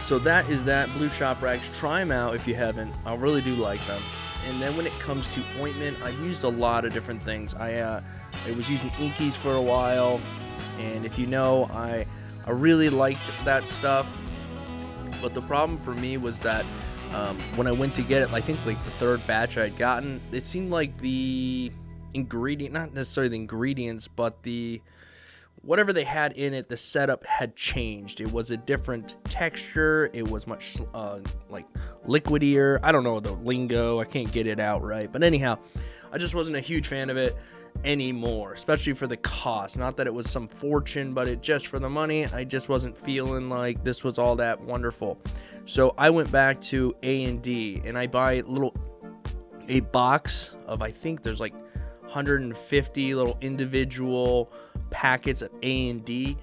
so that is that. Blue shop rags, try them out if you haven't. I really do like them. And then when it comes to ointment, I've used a lot of different things. I was using Inkies for a while, and if you know, I really liked that stuff. But the problem for me was that when I went to get it, I think like the third batch I had gotten, it seemed like the ingredient, not necessarily the ingredients, but the whatever they had in it, the setup had changed. It was a different texture. It was much like liquidier. I don't know the lingo. I can't get it out right. But anyhow, I just wasn't a huge fan of it anymore, especially for the cost. Not that it was some fortune, but it just for the money, I just wasn't feeling like this was all that wonderful. So I went back to A&D, and I buy a box of, I think there's like 150 little individual packets of A&D,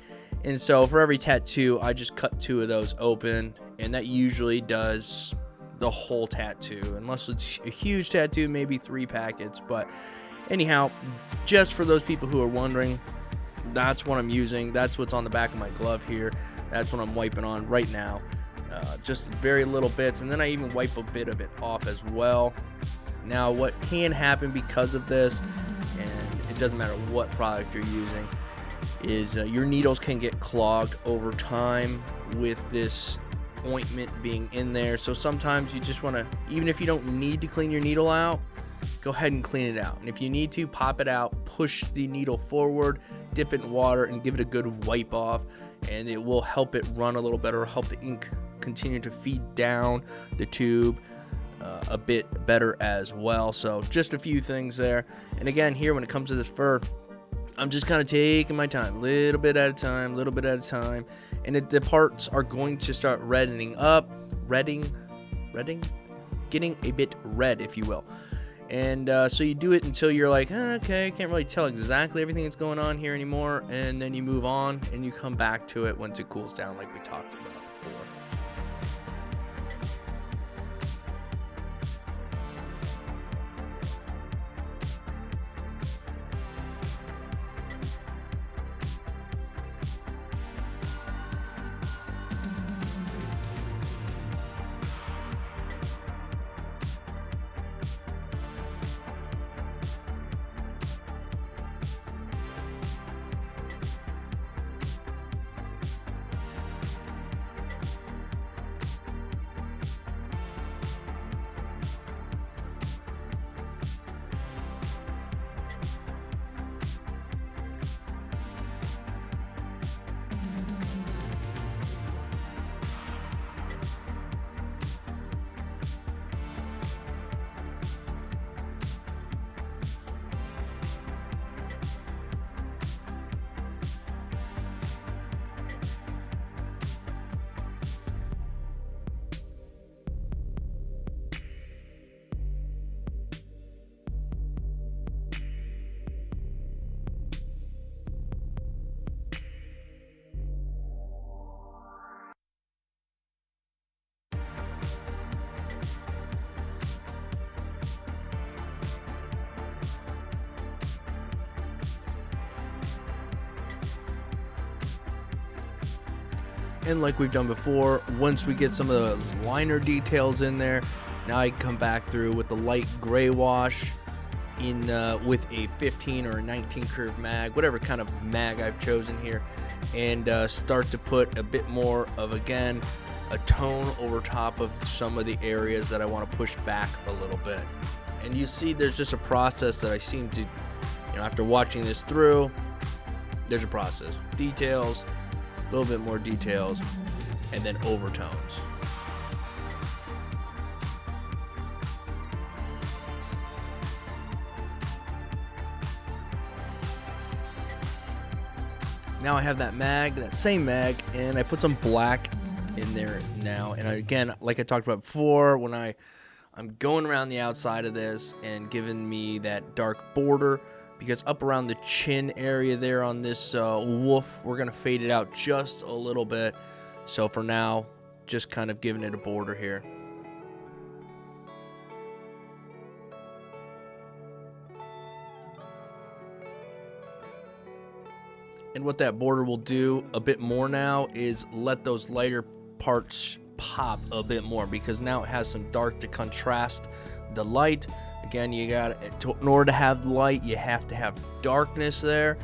and so for every tattoo I just cut 2 of those open, and that usually does the whole tattoo. Unless it's a huge tattoo, maybe 3 packets. But anyhow, just for those people who are wondering, that's what I'm using. That's what's on the back of my glove here. That's what I'm wiping on right now. Just very little bits, and then I even wipe a bit of it off as well. Now, what can happen because of this, and it doesn't matter what product you're using, is your needles can get clogged over time with this ointment being in there. So sometimes you just want to, even if you don't need to clean your needle out, go ahead and clean it out. And if you need to, pop it out, push the needle forward, dip it in water, and give it a good wipe off, and it will help it run a little better, help the ink continue to feed down the tube a bit better as well. So just a few things there. And again, here when it comes to this fur, I'm just kind of taking my time, little bit at a time, and the parts are going to start reddening up, getting a bit red, if you will. And so you do it until you're like, okay, I can't really tell exactly everything that's going on here anymore, and then you move on and you come back to it once it cools down, like we talked about before. And like we've done before, once we get some of the liner details in there, now I can come back through with the light gray wash in with a 15 or a 19 curve mag, whatever kind of mag I've chosen here, and start to put a bit more of, again, a tone over top of some of the areas that I want to push back a little bit. And you see there's just a process that I seem to, after watching this through, there's a process. Details, a little bit more details, and then overtones. Now I have that mag, that same mag, and I put some black in there now. And again, like I talked about before, when I'm going around the outside of this and giving me that dark border, because up around the chin area there on this wolf, we're going to fade it out just a little bit. So for now, just kind of giving it a border here. And what that border will do a bit more now is let those lighter parts pop a bit more, because now it has some dark to contrast the light. Again, you got in order to have light, you have to have darkness there.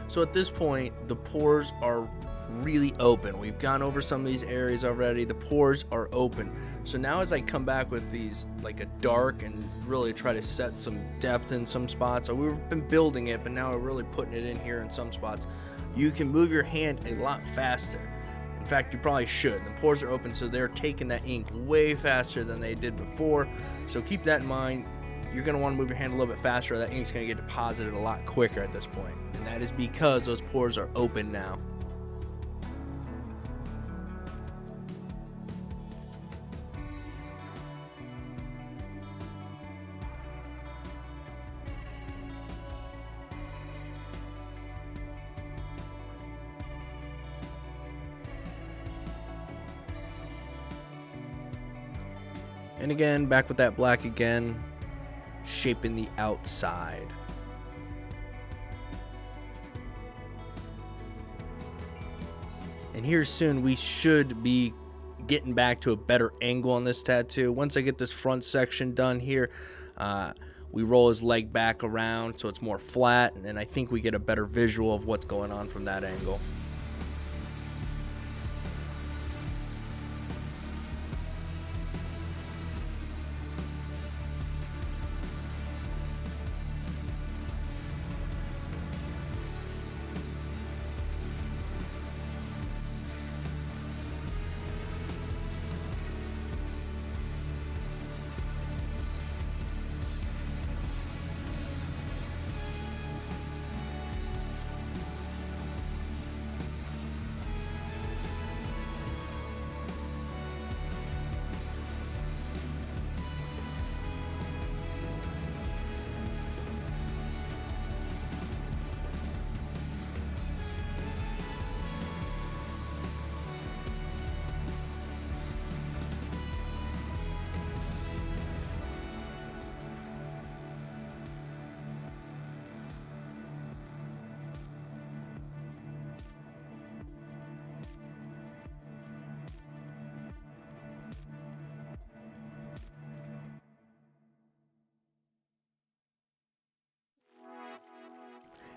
So at this point, the pores are really open. We've gone over some of these areas already. The pores are open. So now as I come back with these, like a dark, and really try to set some depth in some spots. So we've been building it, but now we're really putting it in here in some spots. You can move your hand a lot faster. In fact, you probably should. The pores are open, so they're taking that ink way faster than they did before. So keep that in mind. You're going to want to move your hand a little bit faster. That ink's going to get deposited a lot quicker at this point. And that is because those pores are open now. And again, back with that black again, shaping the outside. And here soon we should be getting back to a better angle on this tattoo. Once I get this front section done here, we roll his leg back around so it's more flat, and I think we get a better visual of what's going on from that angle.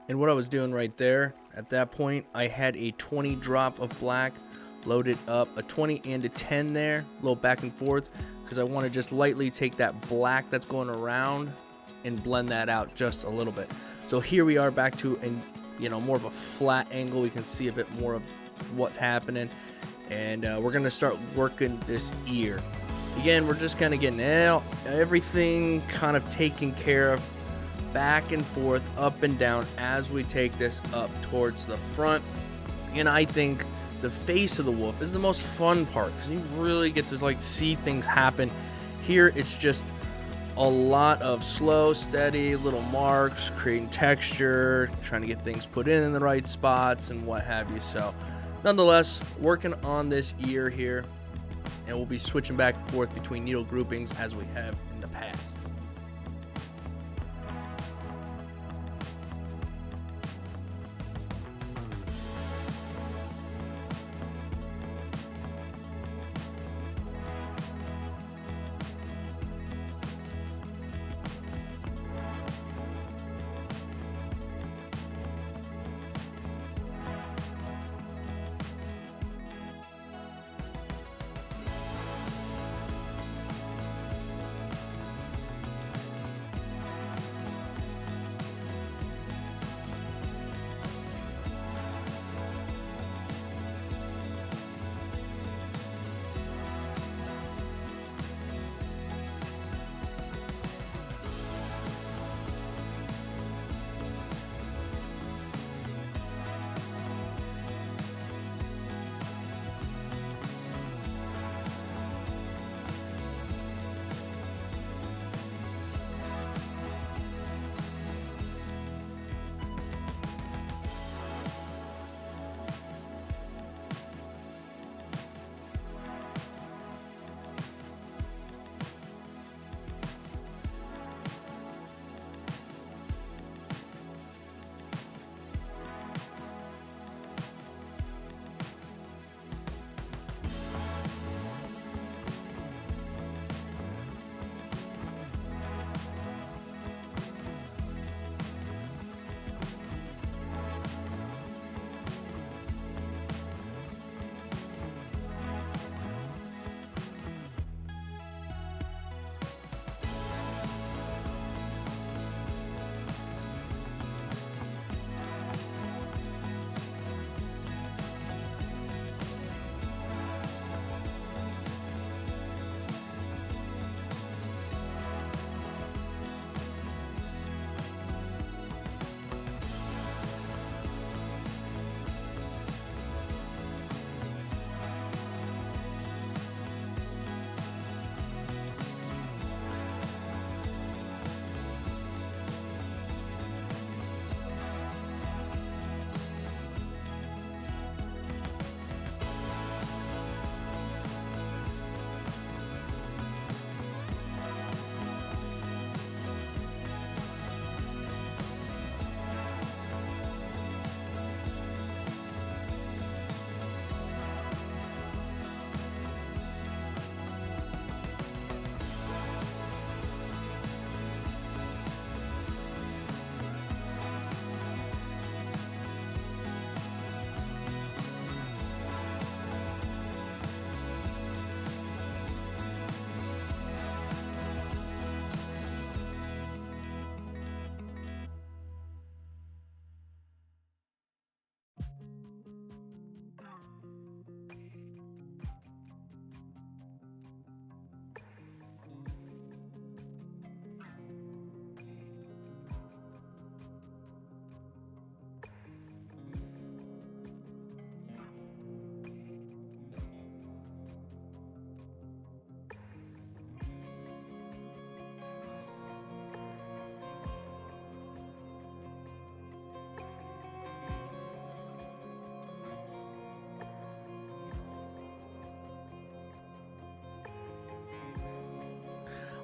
And what I was doing right there, at that point, I had a 20 drop of black loaded up, a 20 and a 10 there, a little back and forth, because I want to just lightly take that black that's going around and blend that out just a little bit. So here we are back to more of a flat angle. We can see a bit more of what's happening, and we're gonna start working this ear. Again, we're just kind of getting everything kind of taken care of, back and forth, up and down as we take this up towards the front. And I think the face of the wolf is the most fun part, because you really get to see things happen. Here it's just a lot of slow, steady little marks, creating texture, trying to get things put in the right spots and what have you. So nonetheless, working on this ear here, and we'll be switching back and forth between needle groupings as we have in the past.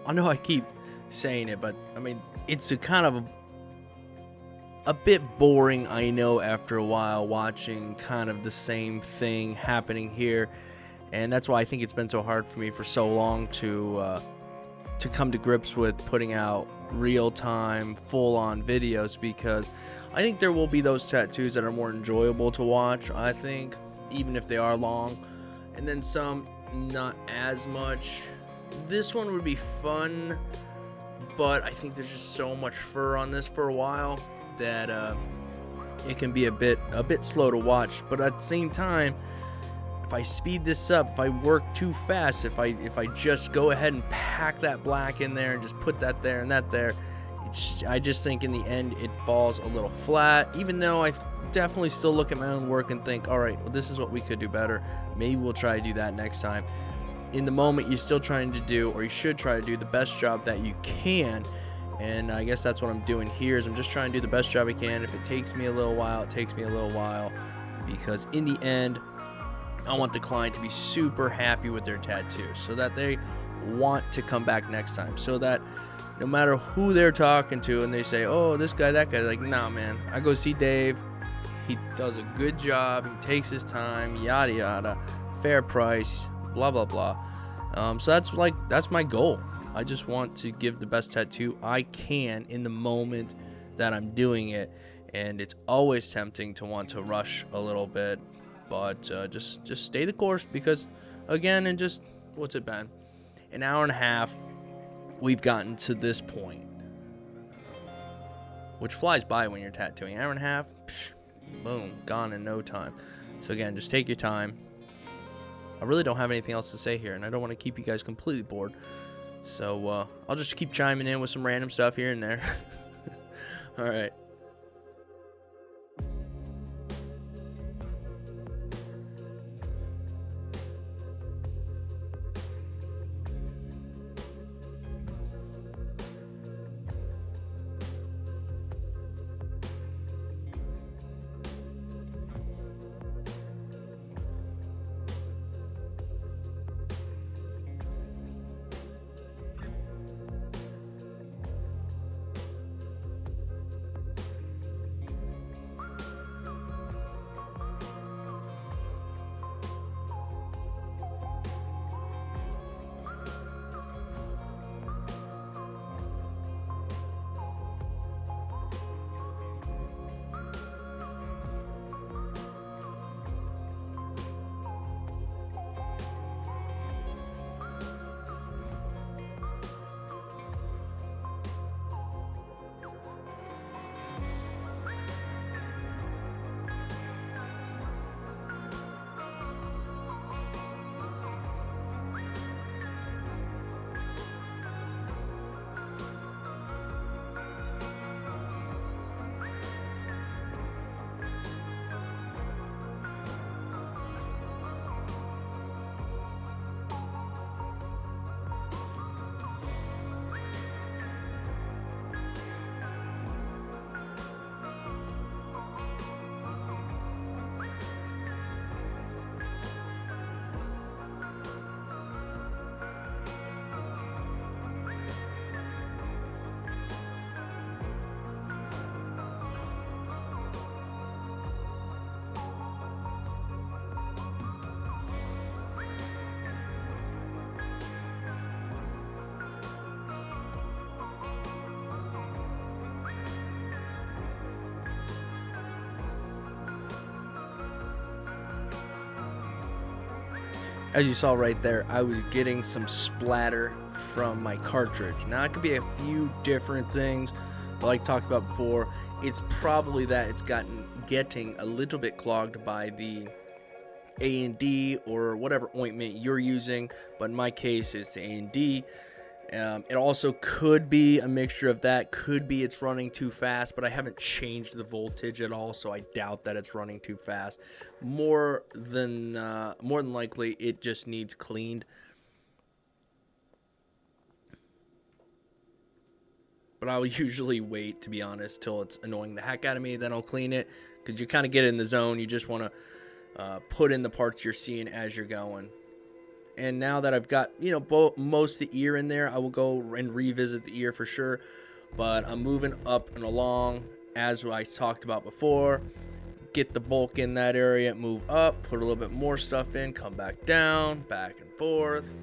I know I keep saying it, but I mean, it's a kind of a bit boring, I know, after a while watching kind of the same thing happening here. And that's why I think it's been so hard for me for so long to come to grips with putting out real-time, full-on videos, because I think there will be those tattoos that are more enjoyable to watch, I think, even if they are long, and then some not as much. This one would be fun, but I think there's just so much fur on this for a while that it can be a bit slow to watch. But at the same time, if I speed this up, if I work too fast, if I just go ahead and pack that black in there and just put that there and that there, I just think in the end it falls a little flat, even though I definitely still look at my own work and think, all right, well, this is what we could do better. Maybe we'll try to do that next time. In the moment, you're still trying to do, or you should try to do, the best job that you can. And I guess that's what I'm doing here, is I'm just trying to do the best job I can. If it takes me a little while, it takes me a little while, because in the end, I want the client to be super happy with their tattoo, so that they want to come back next time, so that no matter who they're talking to and they say, oh, this guy, that guy, like, nah, man, I go see Dave, he does a good job, he takes his time, yada yada, fair price, blah blah blah. So that's my goal. I just want to give the best tattoo I can in the moment that I'm doing it, and it's always tempting to want to rush a little bit, but just stay the course, because again, in just, what's it been, an hour and a half, we've gotten to this point, which flies by when you're tattooing. An hour and a half, boom, gone in no time. So again, just take your time. I really don't have anything else to say here, and I don't want to keep you guys completely bored. So I'll just keep chiming in with some random stuff here and there. All right. As you saw right there, I was getting some splatter from my cartridge. Now, it could be a few different things, but like talked about before, it's probably that it's getting a little bit clogged by the A&D or whatever ointment you're using, but in my case, it's the A&D. It also could be a mixture of that. Could be it's running too fast, but I haven't changed the voltage at all, so I doubt that it's running too fast. More than likely, it just needs cleaned. But I'll usually wait, to be honest, till it's annoying the heck out of me. Then I'll clean it, because you kind of get in the zone. You just want to put in the parts you're seeing as you're going. And now that I've got, most of the ear in there, I will go and revisit the ear for sure. But I'm moving up and along as I talked about before. Get the bulk in that area, move up, put a little bit more stuff in, come back down, back and forth.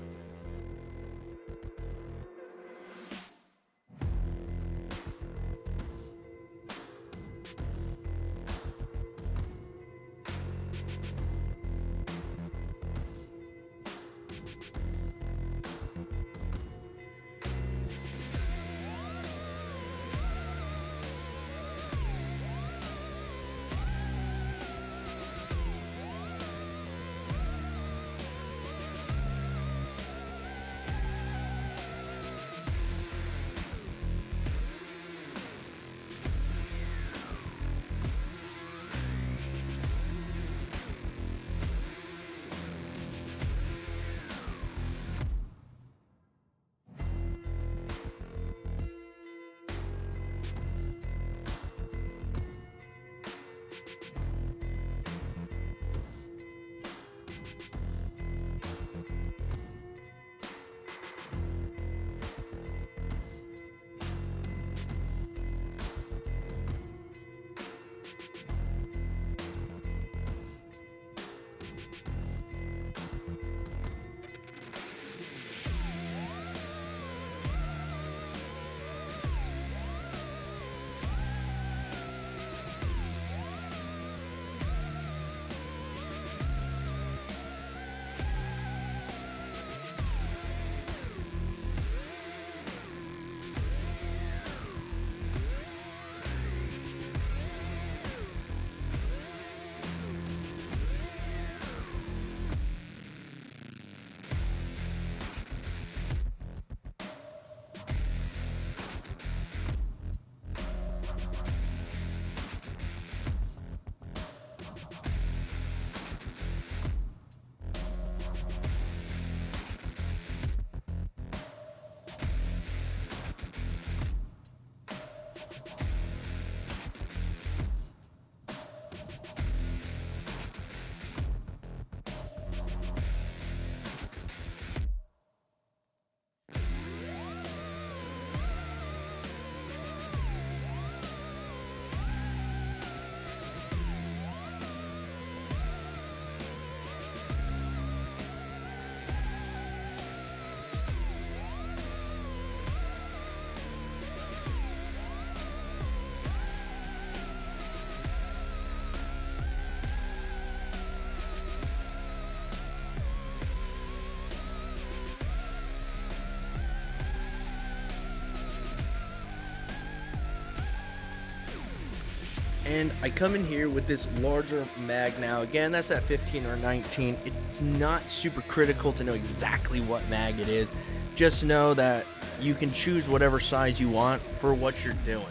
And I come in here with this larger mag now. Again, that's at 15 or 19. It's not super critical to know exactly what mag it is. Just know that you can choose whatever size you want for what you're doing.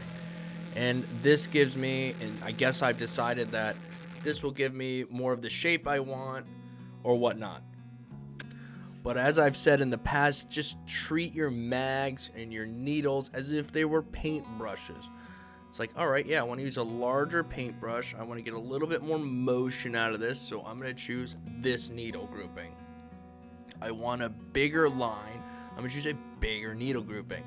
And this gives me, and I guess I've decided that this will give me more of the shape I want or whatnot. But as I've said in the past, just treat your mags and your needles as if they were paintbrushes. It's like, all right, yeah, I want to use a larger paintbrush. I want to get a little bit more motion out of this, so I'm going to choose this needle grouping. I want a bigger line. I'm going to choose a bigger needle grouping.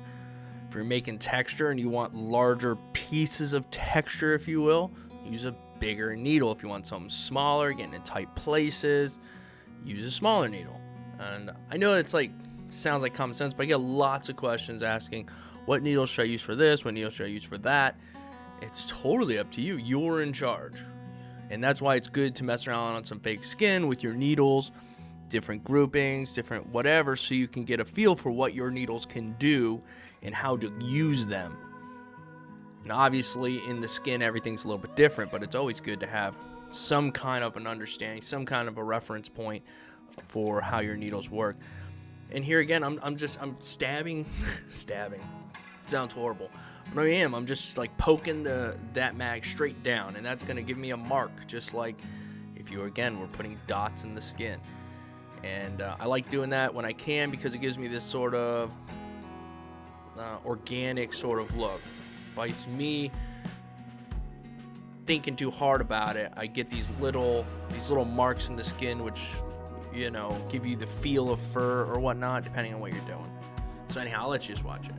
If you're making texture and you want larger pieces of texture, if you will, use a bigger needle. If you want something smaller, getting in tight places, use a smaller needle. And I know it's like, sounds like common sense, but I get lots of questions asking, what needle should I use for this? What needle should I use for that? It's totally up to you. You're in charge. And that's why it's good to mess around on some fake skin with your needles, different groupings, different whatever, so you can get a feel for what your needles can do and how to use them. And obviously in the skin, everything's a little bit different, but it's always good to have some kind of an understanding, some kind of a reference point for how your needles work. And here again, I'm stabbing. Sounds horrible. But I'm just like poking that mag straight down, and that's going to give me a mark, just like if you, again, were putting dots in the skin. And I like doing that when I can because it gives me this sort of organic sort of look. By me thinking too hard about it, I get these little marks in the skin, which give you the feel of fur or whatnot, depending on what you're doing. So anyhow, I'll let you just watch it.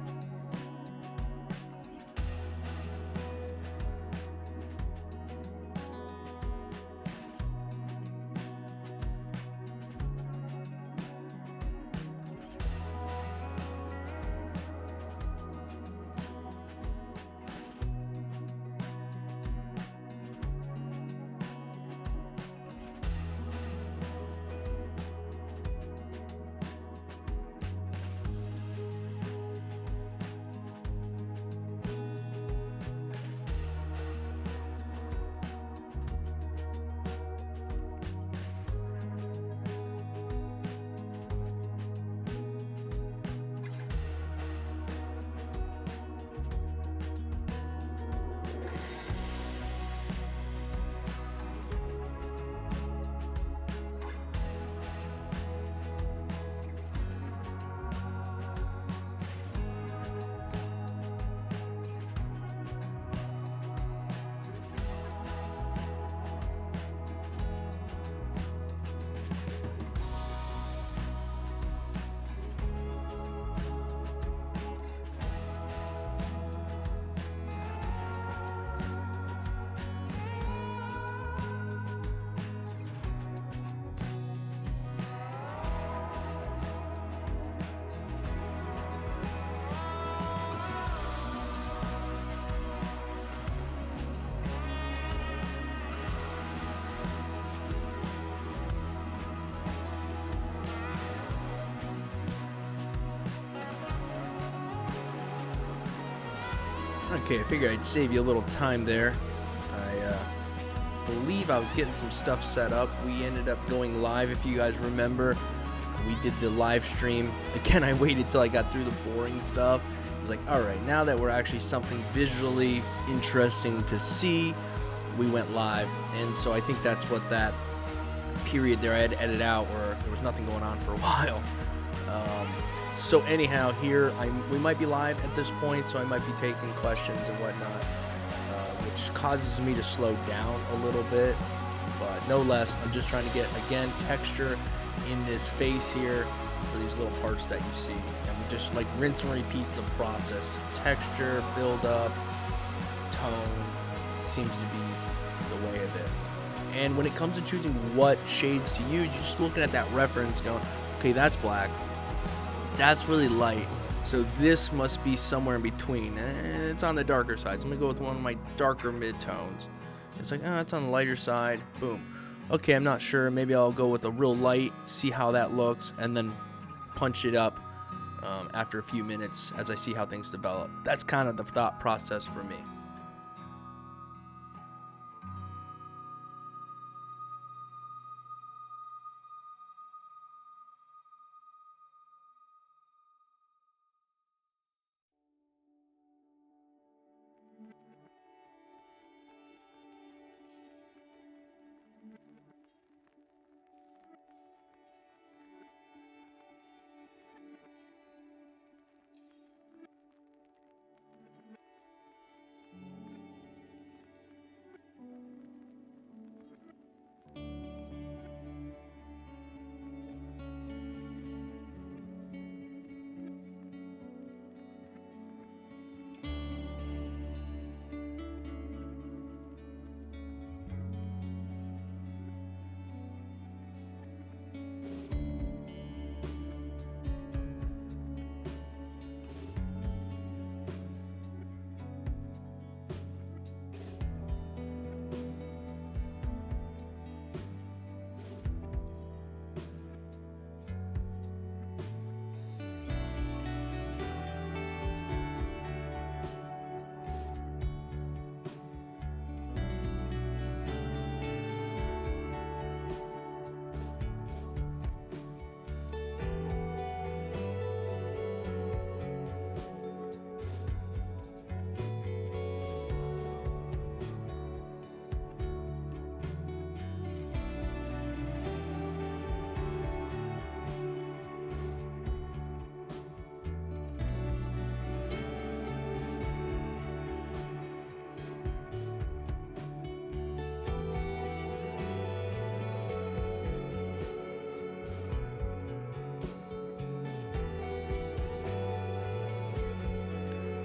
Okay, I figured I'd save you a little time there. I believe I was getting some stuff set up. We ended up going live, if you guys remember. We did the live stream. Again, I waited till I got through the boring stuff. I was like, alright, now that we're actually something visually interesting to see, we went live. And so I think that's what that period there I had to edit out, where there was nothing going on for a while. So anyhow, here we might be live at this point, so I might be taking questions and whatnot, which causes me to slow down a little bit, but no less, I'm just trying to get, again, texture in this face here for these little parts that you see, and we just like rinse and repeat the process. Texture, build up, tone seems to be the way of it. And when it comes to choosing what shades to use, you're just looking at that reference going, okay, that's black, that's really light, so this must be somewhere in between. It's on the darker side, so I'm gonna go with one of my darker mid-tones. It's like, oh, it's on the lighter side, boom. Okay, I'm not sure, maybe I'll go with a real light, see how that looks, and then punch it up after a few minutes as I see how things develop. That's kind of the thought process for me.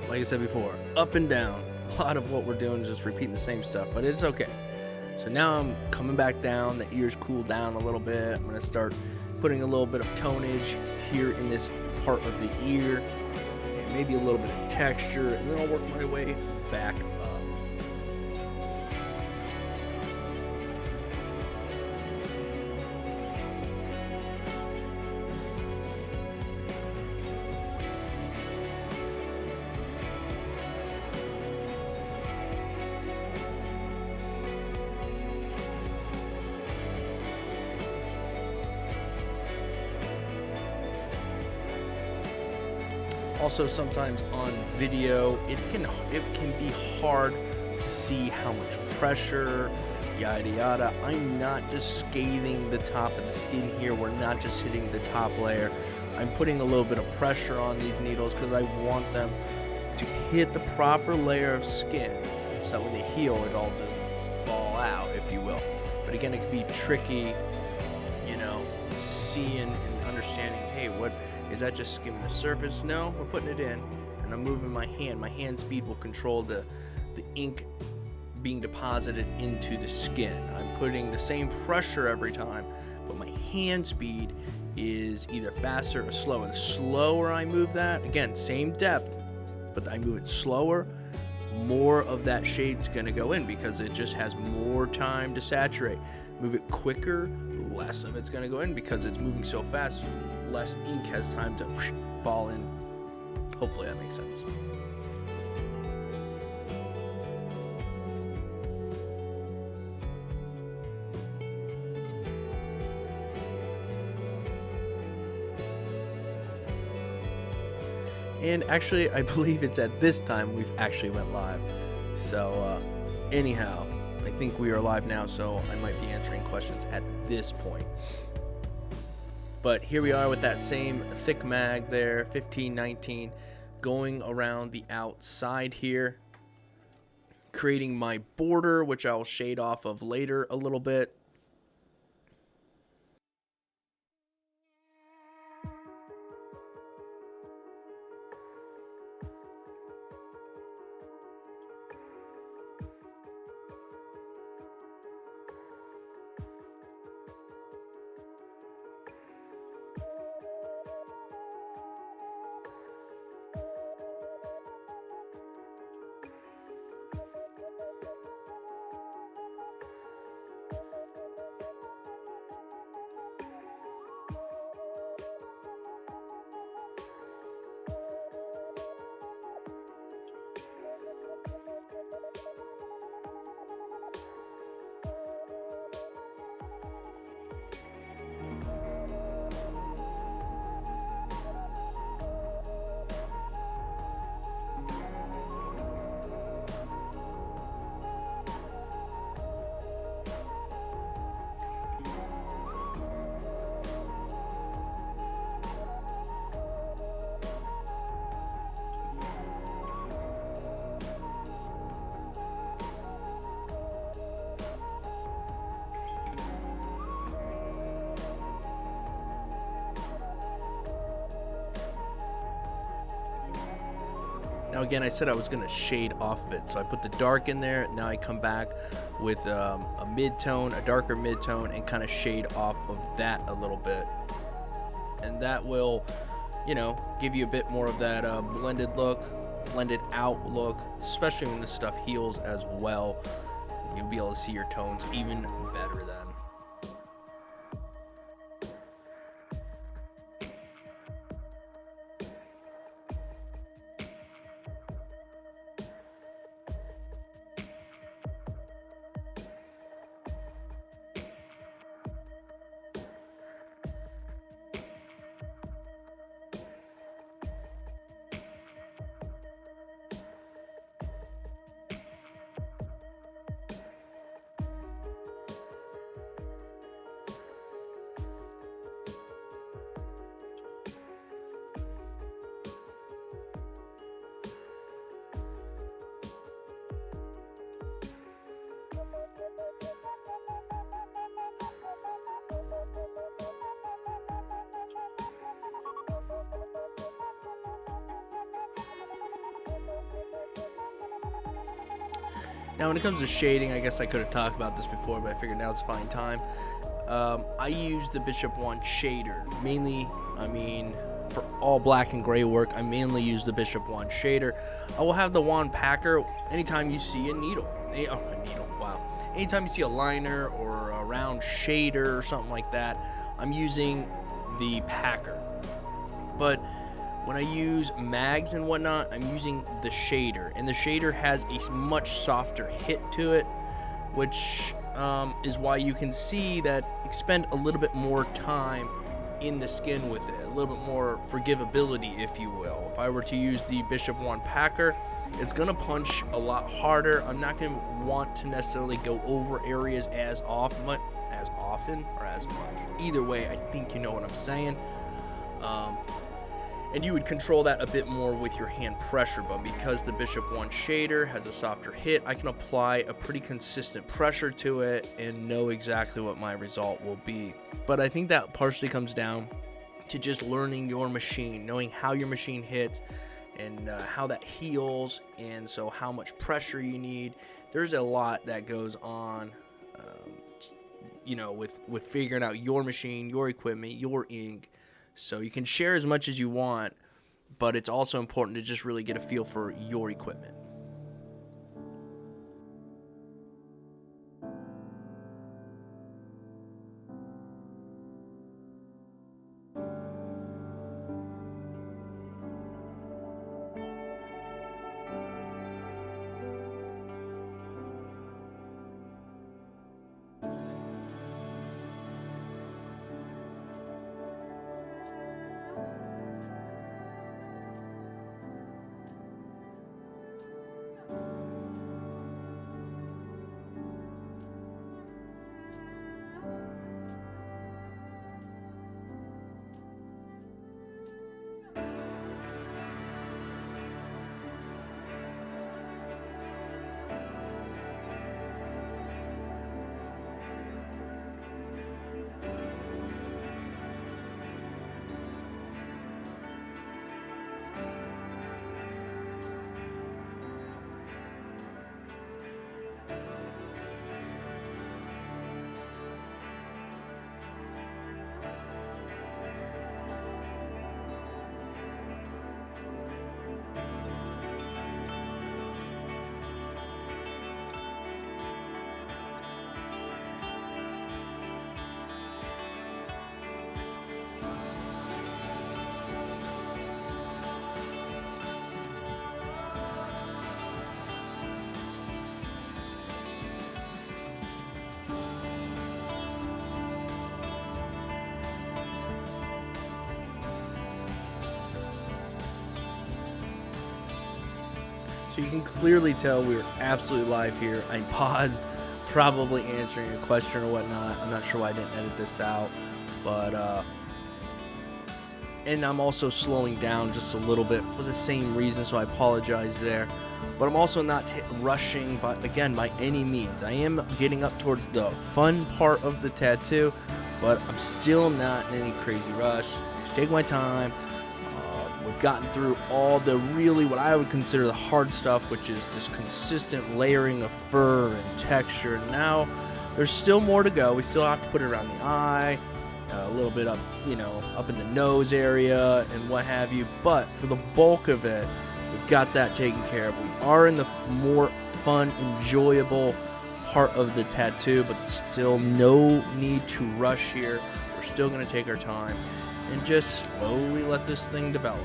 like I said before, up and down. A lot of what we're doing is just repeating the same stuff, but it's okay. So now I'm coming back down, the ears cool down a little bit. I'm going to start putting a little bit of tonnage here in this part of the ear, and maybe a little bit of texture, and then I'll work my way back up. Also, sometimes on video, it can be hard to see how much pressure, yada yada. I'm not just scathing the top of the skin here. We're not just hitting the top layer. I'm putting a little bit of pressure on these needles because I want them to hit the proper layer of skin, so that when they heal, it all doesn't fall out, if you will. But again, it can be tricky, seeing and understanding, hey, what is that, just skimming the surface? No, we're putting it in, and I'm moving my hand. My hand speed will control the ink being deposited into the skin. I'm putting the same pressure every time, but my hand speed is either faster or slower. The slower I move that, again, same depth, but I move it slower, more of that shade's gonna go in because it just has more time to saturate. Move it quicker, less of it's gonna go in because it's moving so fast, less ink has time to fall in. Hopefully that makes sense. And actually, I believe it's at this time we've actually went live. So anyhow, I think we are live now, so I might be answering questions at this point. But here we are with that same thick mag there, 1519, going around the outside here, creating my border, which I'll shade off of later a little bit. Now again, I said I was going to shade off of it, so I put the dark in there. Now I come back with a mid-tone, a darker mid-tone, and kind of shade off of that a little bit. And that will, give you a bit more of that blended look, blended out look, especially when this stuff heals as well. You'll be able to see your tones even better then. Now, when it comes to shading, I guess I could have talked about this before, but I figured now it's a fine time. I use the Bishop Wand shader. Mainly, for all black and gray work, I mainly use the Bishop Wand shader. I will have the wand packer anytime you see a needle. Anytime you see a liner or a round shader or something like that, I'm using the packer. But when I use mags and whatnot, I'm using the shader. And the shader has a much softer hit to it, which is why you can see that expend a little bit more time in the skin with it, a little bit more forgivability, if you will. If I were to use the Bishop Wand packer, it's gonna punch a lot harder. I'm not gonna want to necessarily go over areas as often or as much. Either way, I think you know what I'm saying. And you would control that a bit more with your hand pressure, but because the Bishop Wand shader has a softer hit, I can apply a pretty consistent pressure to it and know exactly what my result will be. But I think that partially comes down to just learning your machine, knowing how your machine hits and how that heals, and so how much pressure you need. There's a lot that goes on, with figuring out your machine, your equipment, your ink. So you can share as much as you want, but it's also important to just really get a feel for your equipment. So you can clearly tell we're absolutely live here. I paused, probably answering a question or whatnot. I'm not sure why I didn't edit this out, but and I'm also slowing down just a little bit for the same reason, so I apologize there. But I'm also not rushing, but again, by any means. I am getting up towards the fun part of the tattoo, but I'm still not in any crazy rush. Just take my time. We've gotten through all the really what I would consider the hard stuff, which is just consistent layering of fur and texture. And now there's still more to go. We still have to put it around the eye, a little bit up, up in the nose area and what have you. But for the bulk of it, we've got that taken care of. We are in the more fun, enjoyable part of the tattoo, but still no need to rush here. We're still going to take our time and just slowly let this thing develop.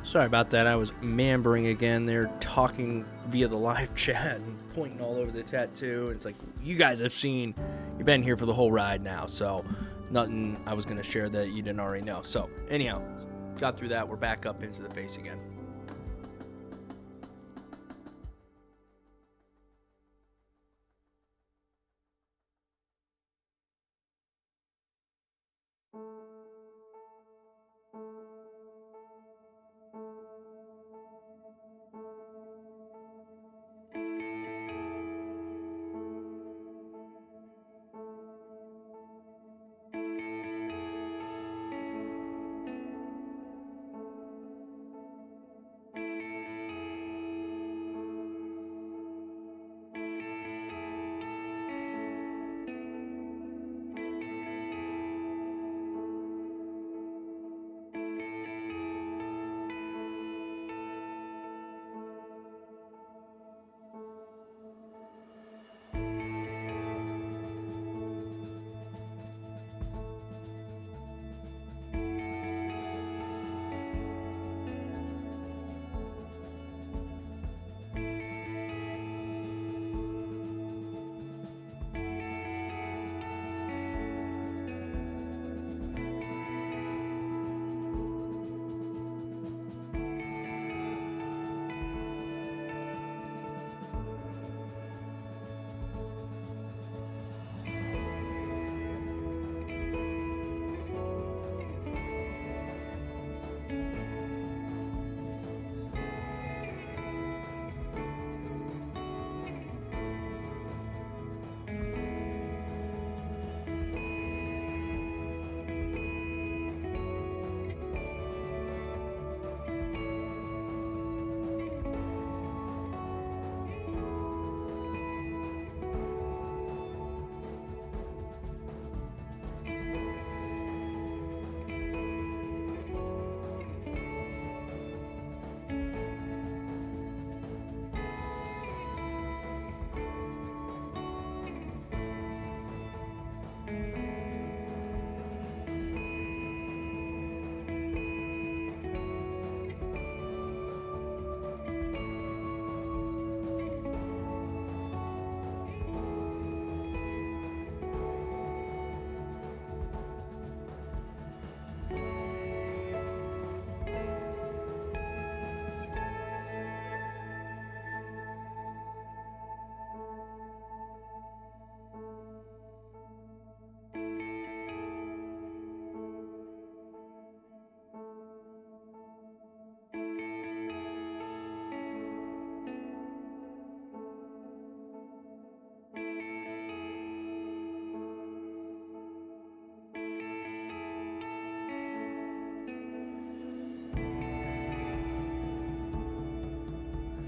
Sorry about that. I was mambering again. They're talking via the live chat and pointing all over the tattoo. It's like, you guys have seen, you've been here for the whole ride now. So nothing I was going to share that you didn't already know. So anyhow, got through that. We're back up into the face again.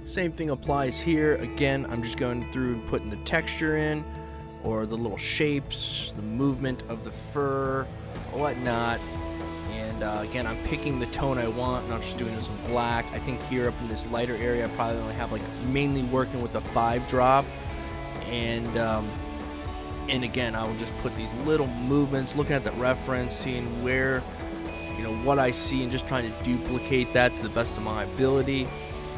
Same thing applies here. Again, I'm just going through and putting the texture in, or the little shapes, the movement of the fur, whatnot. And again, I'm picking the tone I want, not just doing this in black. I think here up in this lighter area, I probably only have like mainly working with the 5 drop. And again, I will just put these little movements, looking at the reference, seeing where, what I see, and just trying to duplicate that to the best of my ability.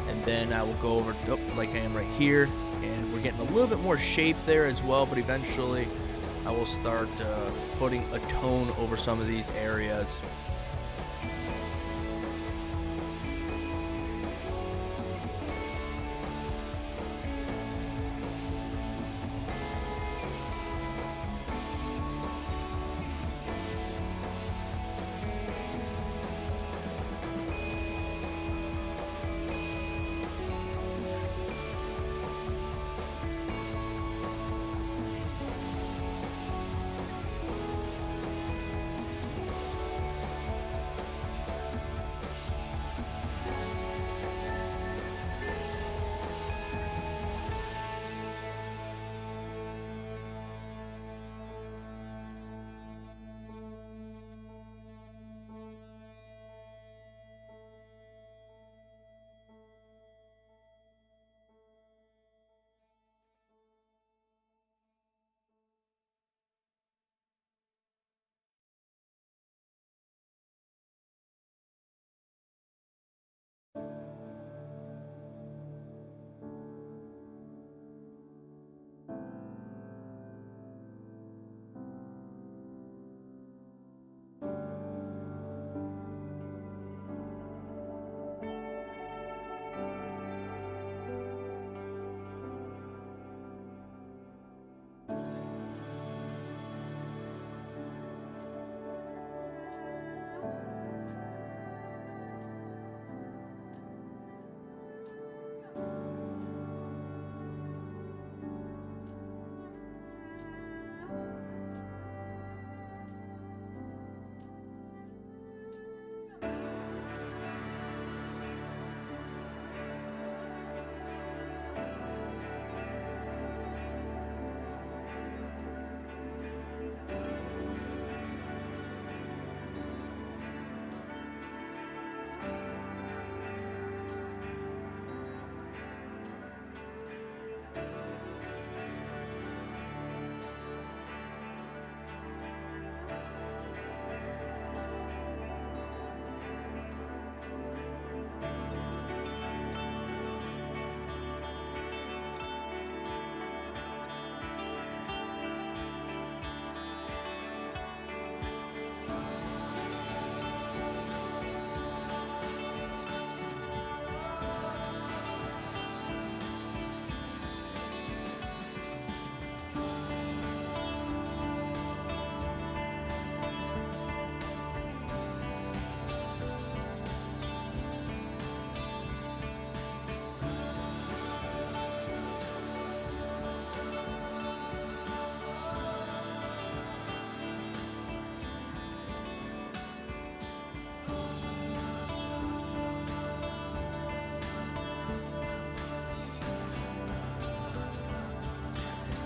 And then I will go over like I am right here, and we're getting a little bit more shape there as well, but eventually I will start putting a tone over some of these areas.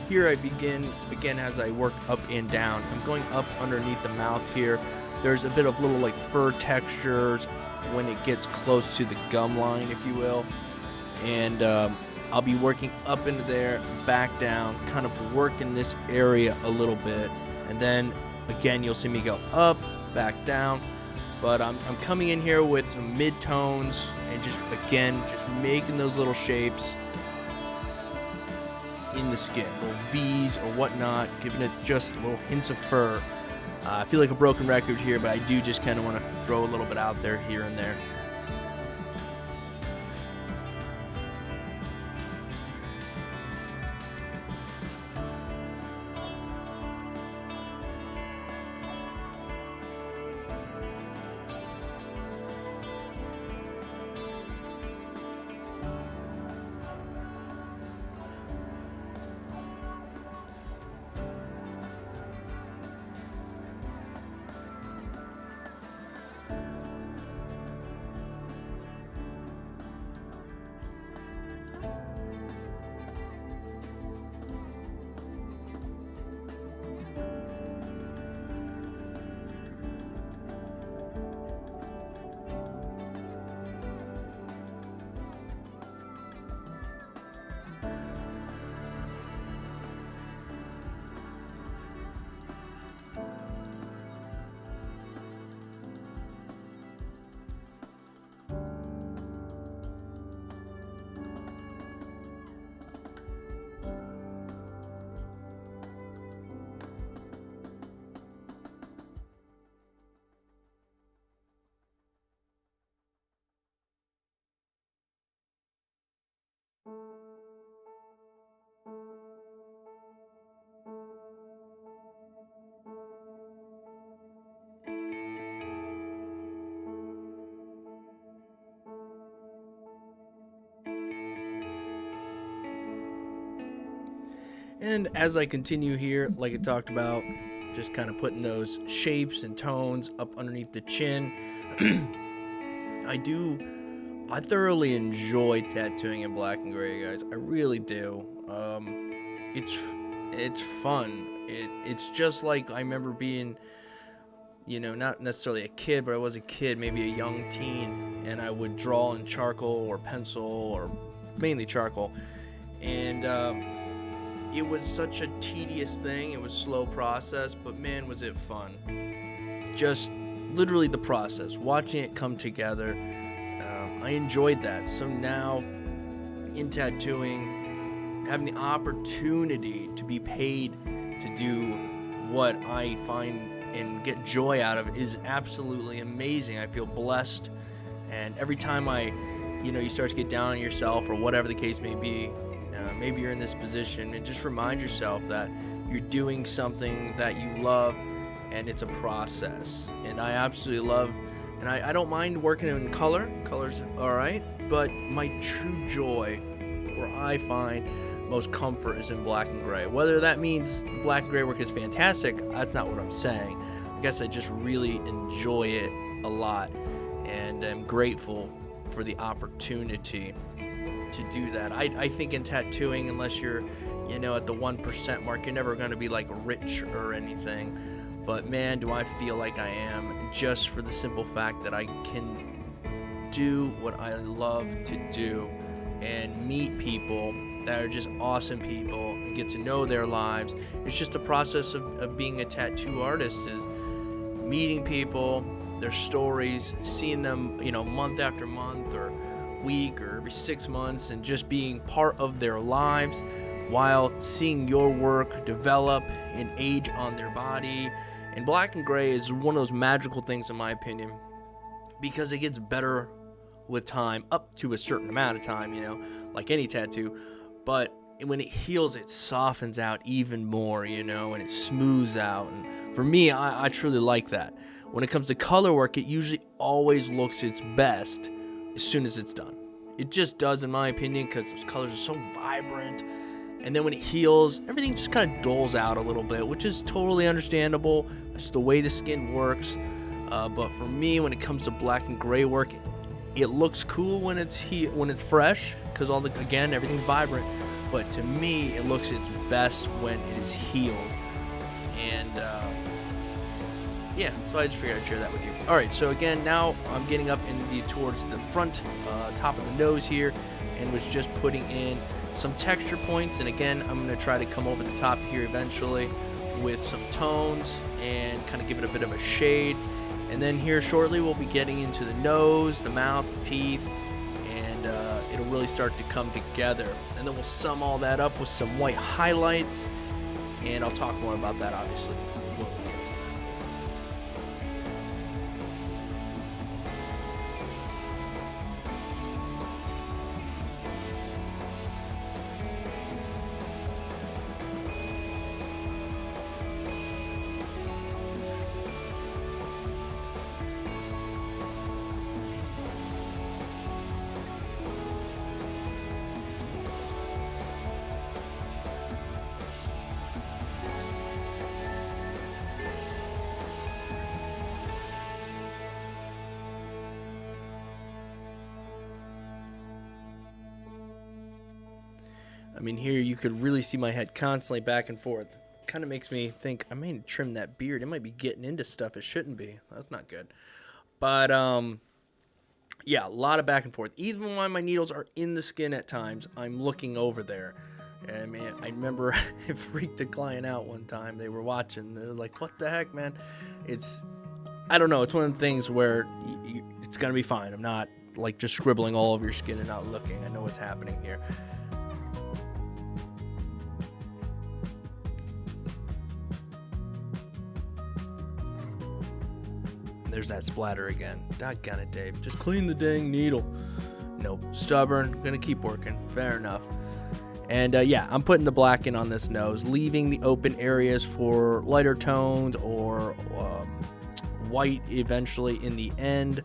here I begin, again, as I work up and down. I'm going up underneath the mouth here. There's a bit of little like fur textures when it gets close to the gum line, if you will. And I'll be working up into there, back down, kind of working this area a little bit. And then, again, you'll see me go up, back down. But I'm coming in here with some mid-tones and just making those little shapes in the skin, little V's or whatnot, giving it just little hints of fur. I feel like a broken record here, but I do just kind of want to throw a little bit out there here and there. And as I continue here, like I talked about, just kind of putting those shapes and tones up underneath the chin. I thoroughly enjoy tattooing in black and gray, guys. I really do. It's fun. It's just like I remember being, not necessarily a kid, but I was a kid, maybe a young teen, and I would draw in charcoal or pencil, or mainly charcoal. And it was such a tedious thing. It was a slow process, but man, was it fun. Just literally the process, watching it come together. I enjoyed that. So now in tattooing, having the opportunity to be paid to do what I find and get joy out of is absolutely amazing. I feel blessed, and every time you start to get down on yourself or whatever the case may be, maybe you're in this position, and just remind yourself that you're doing something that you love, and it's a process. And I absolutely love, and I don't mind working in color's alright, but my true joy, where I find most comfort, is in black and gray. Whether that means black and gray work is fantastic, that's not what I'm saying. I guess I just really enjoy it a lot, and I'm grateful for the opportunity to do that. I think in tattooing, unless you're at the 1% mark, you're never going to be like rich or anything. But man, do I feel like I am, just for the simple fact that I can do what I love to do and meet people that are just awesome people and get to know their lives. It's just the process of being a tattoo artist, is meeting people, their stories, seeing them, month after month or week or every 6 months, and just being part of their lives while seeing your work develop and age on their body. And black and gray is one of those magical things, in my opinion, because it gets better with time, up to a certain amount of time, like any tattoo. But when it heals, it softens out even more, and it smooths out. And for me, I truly like that. When it comes to color work, it usually always looks its best as soon as it's done. It just does, in my opinion, because those colors are so vibrant. And then when it heals, everything just kind of dulls out a little bit, which is totally understandable. That's the way the skin works. But for me, when it comes to black and gray work, it looks cool when it's fresh, because everything's vibrant. but to me it looks its best when it is healed. And yeah, so I just figured I'd share that with you. All right, so again, now I'm getting up towards the front, top of the nose here, and was just putting in some texture points. And again, I'm going to try to come over the top here eventually with some tones and kind of give it a bit of a shade. And then here shortly we'll be getting into the nose, the mouth, the teeth, and it'll really start to come together. And then we'll sum all that up with some white highlights, and I'll talk more about that obviously when we get to that. I mean, here you could really see my head constantly back and forth. Kind of makes me think I may trim that beard. It might be getting into stuff it shouldn't be. That's not good. But yeah, a lot of back and forth. Even when my needles are in the skin at times, I'm looking over there. And man, I remember it freaked a client out one time. They were watching. They're like, "What the heck, man?" I don't know. It's one of the things where it's gonna be fine. I'm not like just scribbling all over your skin and not looking. I know what's happening here. There's that splatter again. Doggone it, Dave. Just clean the dang needle. Nope. Stubborn. Gonna keep working. Fair enough. And yeah, I'm putting the black in on this nose, leaving the open areas for lighter tones or white eventually in the end.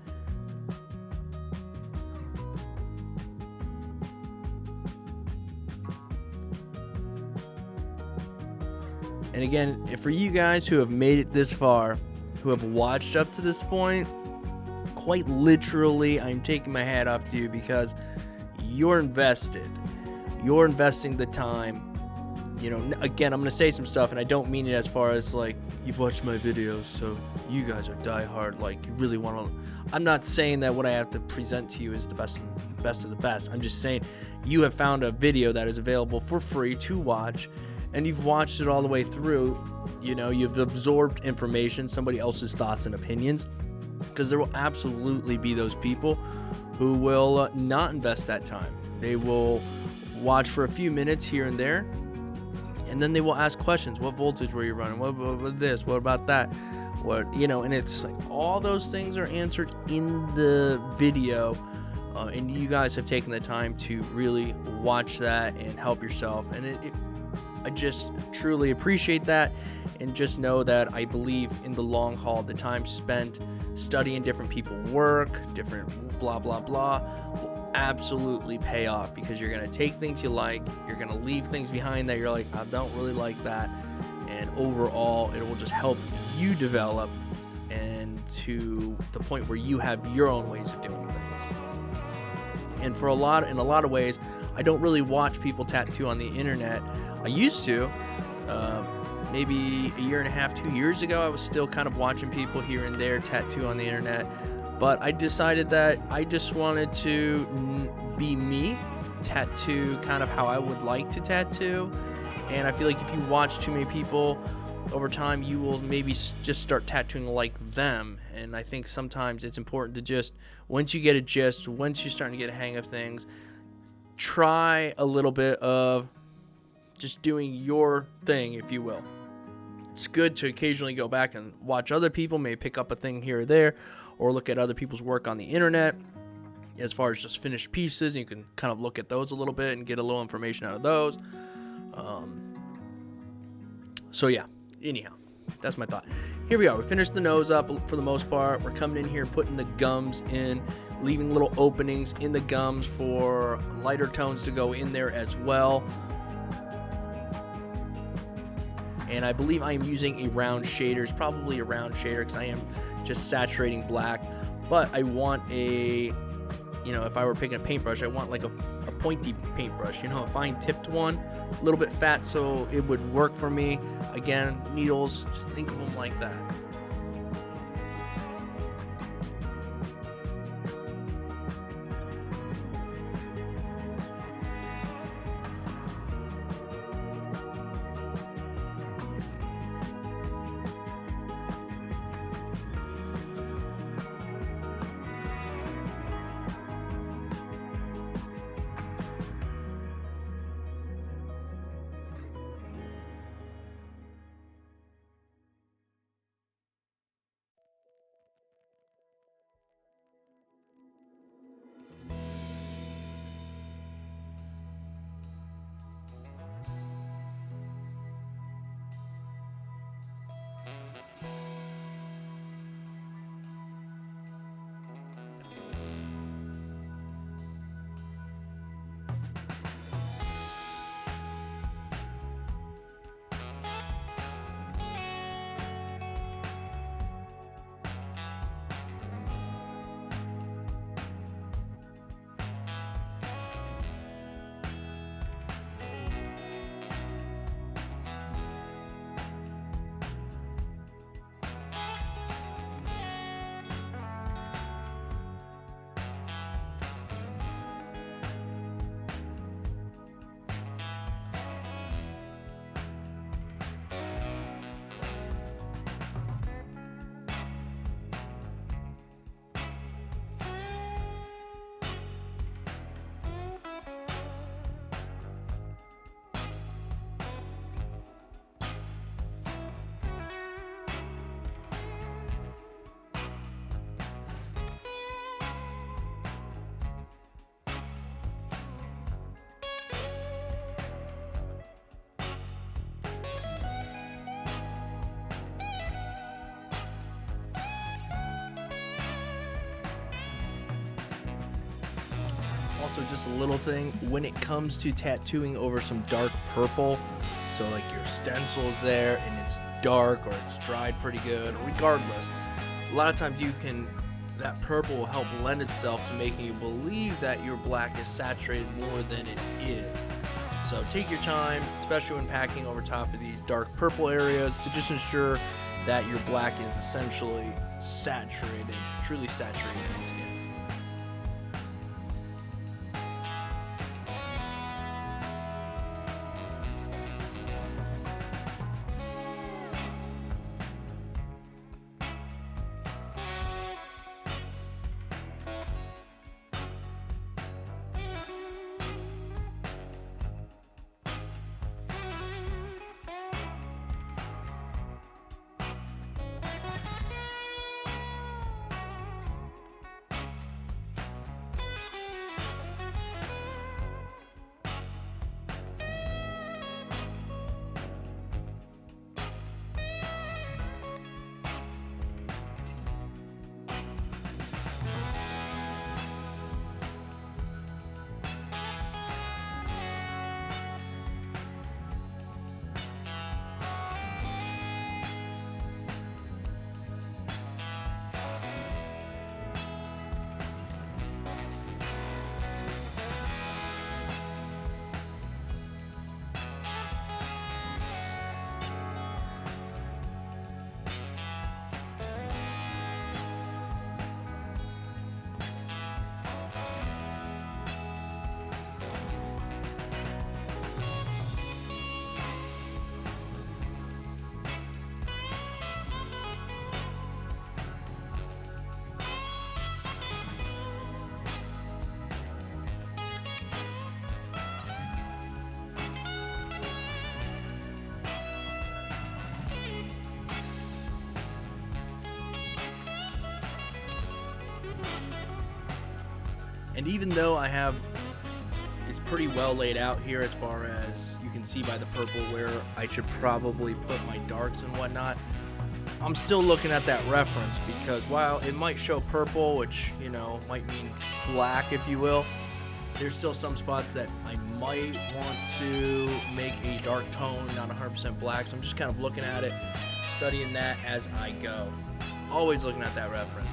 And again, for you guys who have made it this far, who have watched up to this point, quite literally, I'm taking my hat off to you because you're invested. You're investing the time. You know, again, I'm going to say some stuff, and I don't mean it as far as like, you've watched my videos, so you guys are diehard, like, you really want to. I'm not saying that what I have to present to you is the best of the best. I'm just saying you have found a video that is available for free to watch, and you've watched it all the way through. You know, you've absorbed information, somebody else's thoughts and opinions, because there will absolutely be those people who will not invest that time. They will watch for a few minutes here and there, and then they will ask questions. What voltage were you running? What this? What about that? What, you know, and it's like all those things are answered in the video, and you guys have taken the time to really watch that and help yourself, and I just truly appreciate that, and just know that I believe in the long haul, the time spent studying different people's work, different blah, blah, blah, will absolutely pay off, because you're going to take things you like, you're going to leave things behind that you're like, I don't really like that, and overall, it will just help you develop and to the point where you have your own ways of doing things. And in a lot of ways, I don't really watch people tattoo on the internet. I used to, maybe a year and a half, 2 years ago, I was still kind of watching people here and there tattoo on the internet, but I decided that I just wanted to be me, tattoo kind of how I would like to tattoo, and I feel like if you watch too many people over time, you will maybe just start tattooing like them, and I think sometimes it's important to just, once you get a gist, once you're starting to get a hang of things, try a little bit of just doing your thing, if you will. It's good to occasionally go back and watch other people, maybe pick up a thing here or there, or look at other people's work on the internet as far as just finished pieces. You can kind of look at those a little bit and get a little information out of those. So yeah, anyhow, that's my thought. Here we are. We finished the nose up for the most part. We're coming in here, putting the gums in, leaving little openings in the gums for lighter tones to go in there as well. And I believe I am using a round shader. It's probably a round shader because I am just saturating black. But I want a, you know, if I were picking a paintbrush, I want like a pointy paintbrush, a fine tipped one, a little bit fat so it would work for me. Again, needles, just think of them like that. Also, just a little thing, when it comes to tattooing over some dark purple, so like your stencil's there and it's dark or it's dried pretty good, regardless, a lot of times that purple will help lend itself to making you believe that your black is saturated more than it is. So take your time, especially when packing over top of these dark purple areas, to just ensure that your black is essentially saturated, truly saturated in the skin. And even though it's pretty well laid out here as far as you can see by the purple where I should probably put my darks and whatnot, I'm still looking at that reference, because while it might show purple, which, might mean black, if you will, there's still some spots that I might want to make a dark tone, not 100% black. So I'm just kind of looking at it, studying that as I go. Always looking at that reference.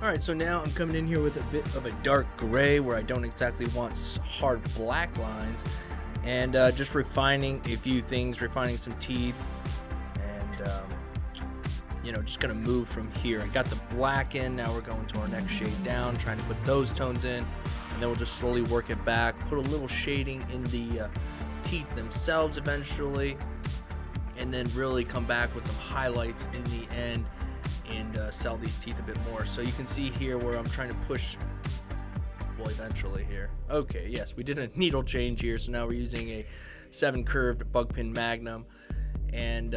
Alright, so now I'm coming in here with a bit of a dark gray where I don't exactly want hard black lines, and just refining a few things, refining some teeth, and just gonna move from here. I got the black in, now we're going to our next shade down, trying to put those tones in, and then we'll just slowly work it back, put a little shading in the teeth themselves eventually, and then really come back with some highlights in the end and sell these teeth a bit more. So you can see here where I'm trying to push, well, eventually here. Okay, yes, we did a needle change here, so now we're using a 7 curved bug pin magnum, and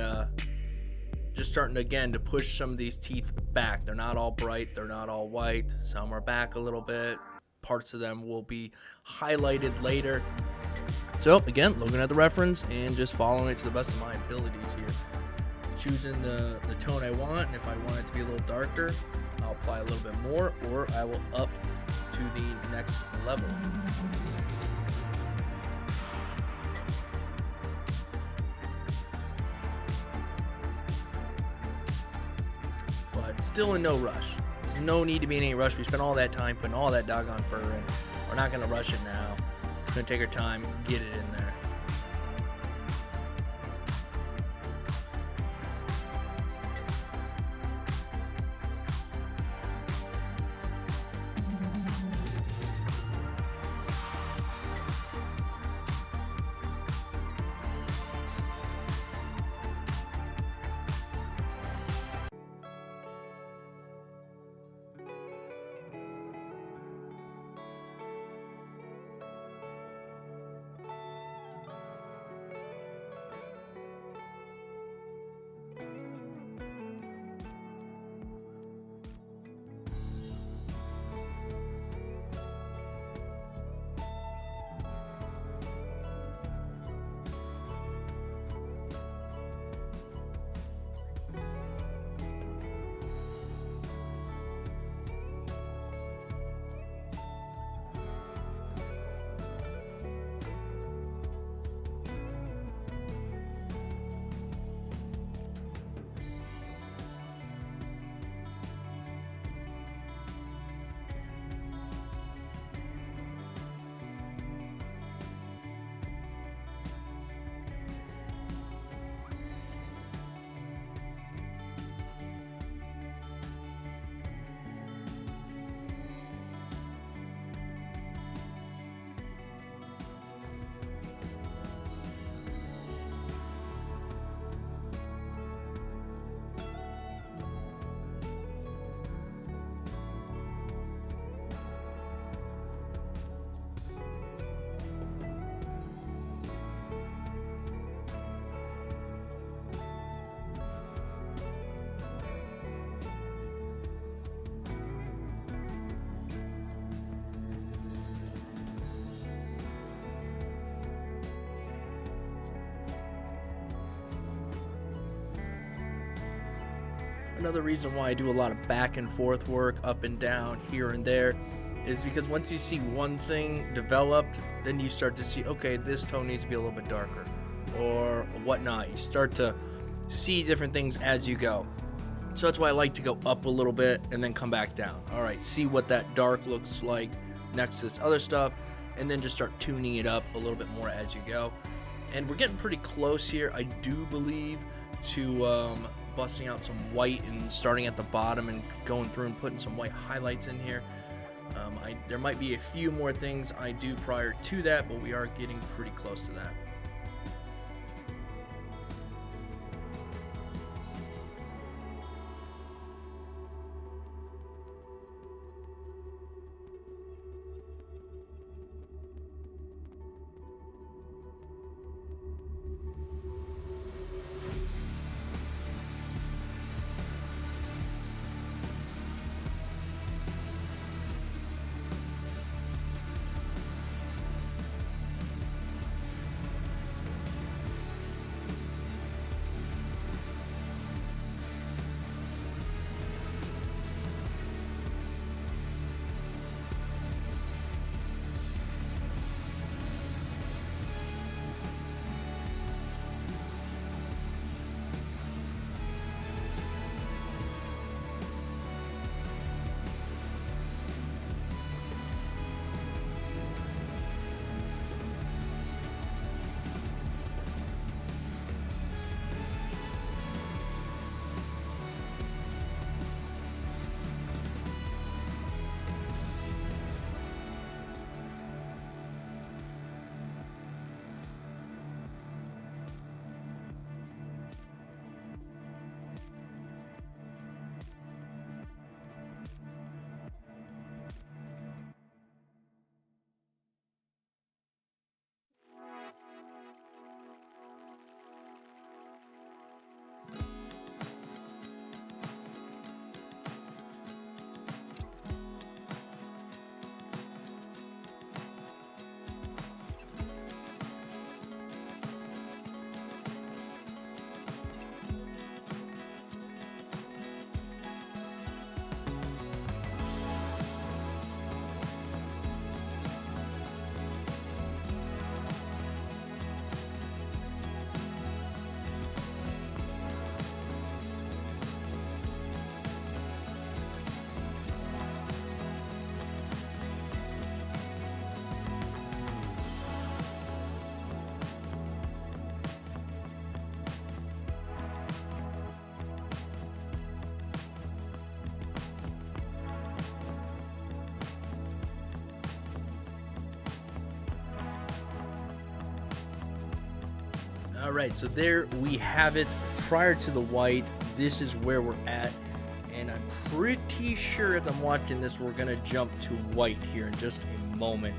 just starting again to push some of these teeth back. They're not all bright, they're not all white, some are back a little bit, parts of them will be highlighted later. So again, looking at the reference and just following it to the best of my abilities here, choosing the tone I want, and if I want it to be a little darker, I'll apply a little bit more, or I will up to the next level. But still in no rush. There's no need to be in any rush. We spent all that time putting all that doggone fur in. We're not going to rush it now. We're going to take our time, get it in there. Another reason why I do a lot of back and forth work, up and down, here and there, is because once you see one thing developed, then you start to see, okay, this tone needs to be a little bit darker, or whatnot. You start to see different things as you go. So that's why I like to go up a little bit and then come back down. All right, see what that dark looks like next to this other stuff, and then just start tuning it up a little bit more as you go. And we're getting pretty close here, I do believe, to busting out some white and starting at the bottom and going through and putting some white highlights in here. There might be a few more things I do prior to that, but we are getting pretty close to that. All right, so there we have it. Prior to the white, this is where we're at. And I'm pretty sure as I'm watching this, we're going to jump to white here in just a moment.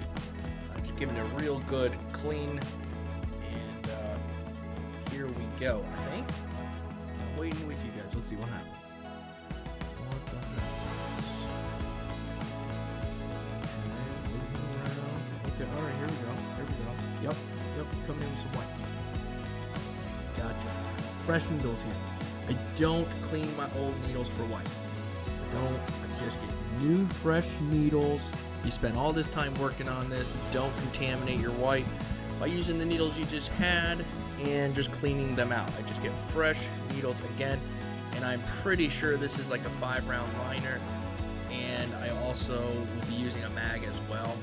Just giving it a real good clean. And here we go, I think. I'm waiting with you guys. Let's see what happens. What the heck? Okay, all right, here we go. Here we go. Yep, coming in with some white. Gotcha. Fresh needles here. I don't clean my old needles for white. I just get new, fresh needles. You spend all this time working on this. Don't contaminate your white by using the needles you just had and just cleaning them out. I just get fresh needles again, and I'm pretty sure this is like a 5-round liner, and I also will be using a mag as well.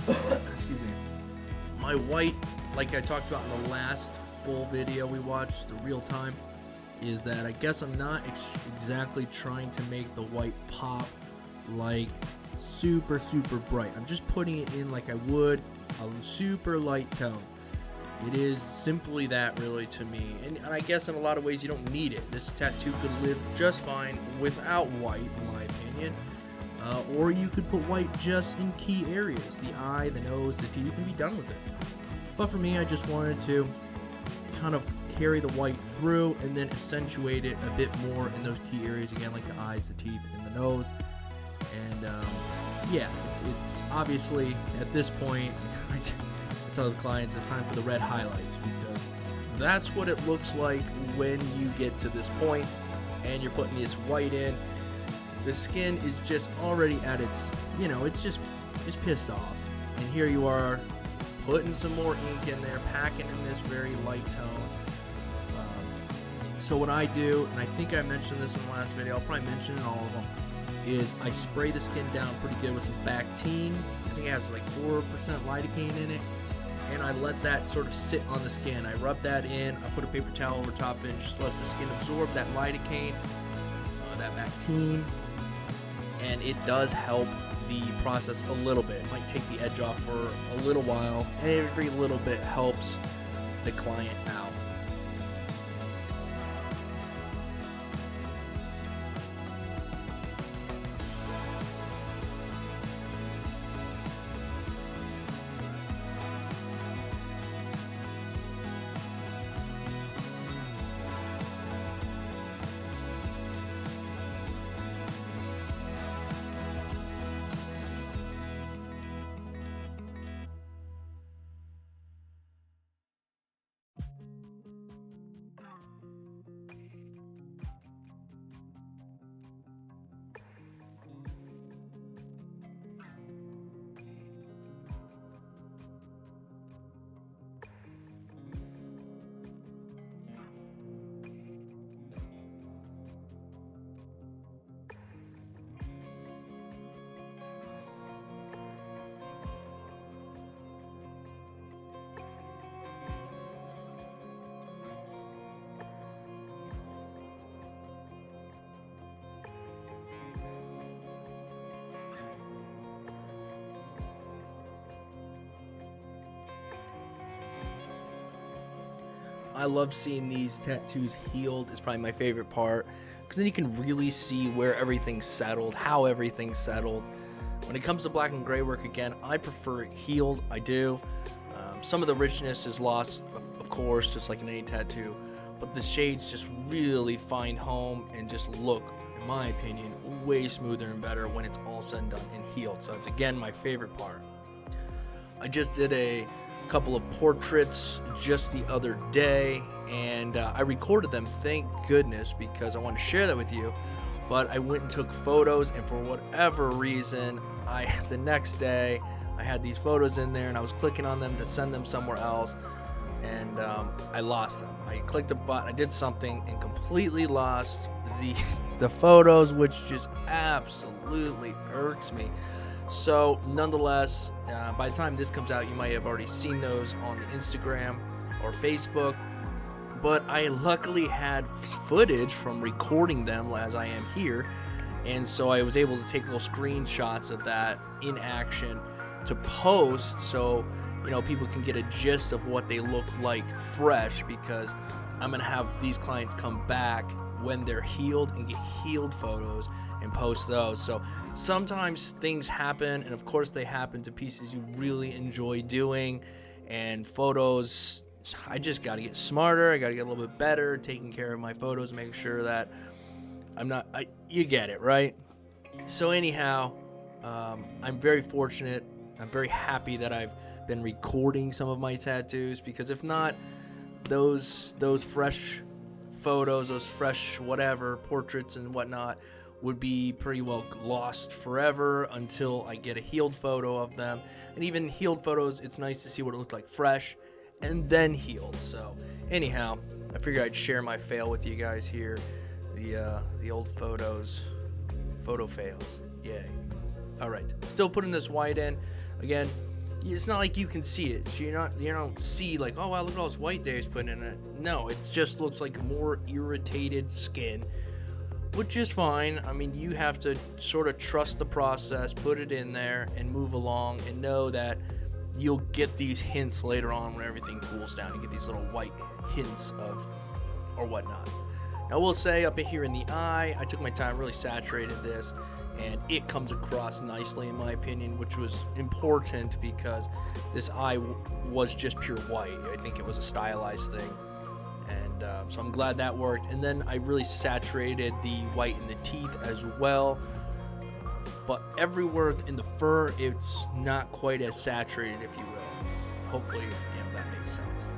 And excuse me. My white, like I talked about in the last full video we watched, the real time, is that I guess I'm not exactly trying to make the white pop like super bright. I'm just putting it in like I would a super light tone. It is simply that, really, to me. And I guess in a lot of ways you don't need it. This tattoo could live just fine without white, in my opinion. Or you could put white just in key areas, the eye, the nose, the teeth, and be done with it. But for me, I just wanted to kind of carry the white through and then accentuate it a bit more in those key areas again, like the eyes, the teeth, and the nose. And yeah, it's obviously at this point I tell the clients it's time for the red highlights, because that's what it looks like when you get to this point and you're putting this white in. The skin is just already at its, it's pissed off, and here you are putting some more ink in there, packing in this very light tone. So what I do, and I think I mentioned this in the last video, I'll probably mention it in all of them, is I spray the skin down pretty good with some Bactine. I think it has like 4% lidocaine in it, and I let that sort of sit on the skin. I rub that in, I put a paper towel over top of it, and just let the skin absorb that lidocaine, that Bactine, and it does help the process a little bit. It might take the edge off for a little while, and every little bit helps the client out. I love seeing these tattoos healed. Is probably my favorite part, because then you can really see where everything's settled, how everything's settled. When it comes to black and gray work, again, I prefer it healed. I do. Some of the richness is lost, of course, just like in any tattoo, but the shades just really find home and just look, in my opinion, way smoother and better when it's all said and done and healed. So it's, again, my favorite part. I just did a couple of portraits just the other day, and I recorded them, thank goodness, because I wanted to share that with you. But I went and took photos, and for whatever reason, the next day I had these photos in there, and I was clicking on them to send them somewhere else, and I lost them. I clicked a button, I did something, and completely lost the photos, which just absolutely irks me. So nonetheless, by the time this comes out, you might have already seen those on the Instagram or Facebook, but I luckily had footage from recording them as I am here, and so I was able to take little screenshots of that in action to post. So people can get a gist of what they look like fresh, because I'm going to have these clients come back when they're healed and get healed photos and post those. So sometimes things happen, and of course they happen to pieces you really enjoy doing, and photos, I just got to get smarter. I got to get a little bit better taking care of my photos, make sure that you get it, right? So anyhow, I'm very fortunate. I'm very happy that I've been recording some of my tattoos, because if not, those fresh photos, those fresh whatever portraits and whatnot would be pretty well lost forever until I get a healed photo of them. And even healed photos, it's nice to see what it looked like fresh and then healed. So anyhow, I figured I'd share my fail with you guys here. The old photos, photo fails. Yay. All right, still putting this white in. Again, it's not like you can see it. So you don't see like, oh wow, look at all this white Dave's putting in it. No, it just looks like more irritated skin, which is fine. I mean, you have to sort of trust the process, put it in there, and move along, and know that you'll get these hints later on when everything cools down. You get these little white hints of or whatnot. Now, I will say up here in the eye, I took my time, really saturated this, and it comes across nicely in my opinion, which was important because this eye was just pure white. I think it was a stylized thing, and so I'm glad that worked. And then I really saturated the white in the teeth as well, but everywhere in the fur, it's not quite as saturated, if you will. Hopefully, that makes sense.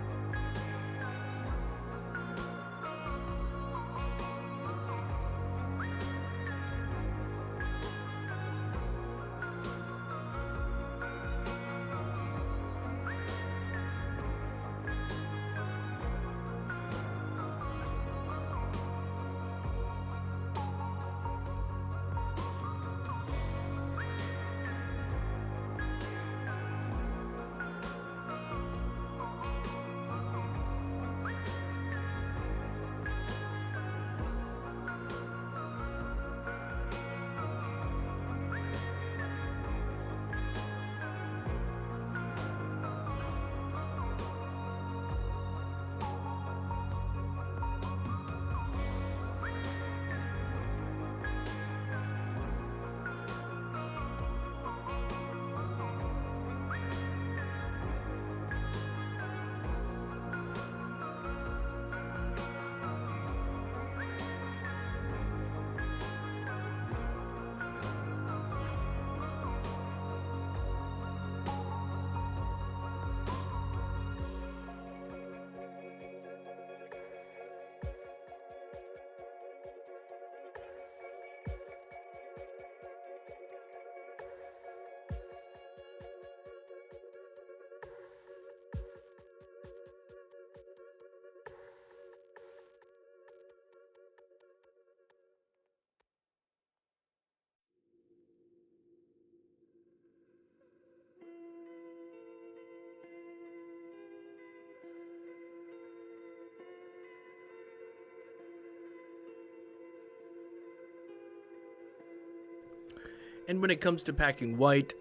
And when it comes to packing white,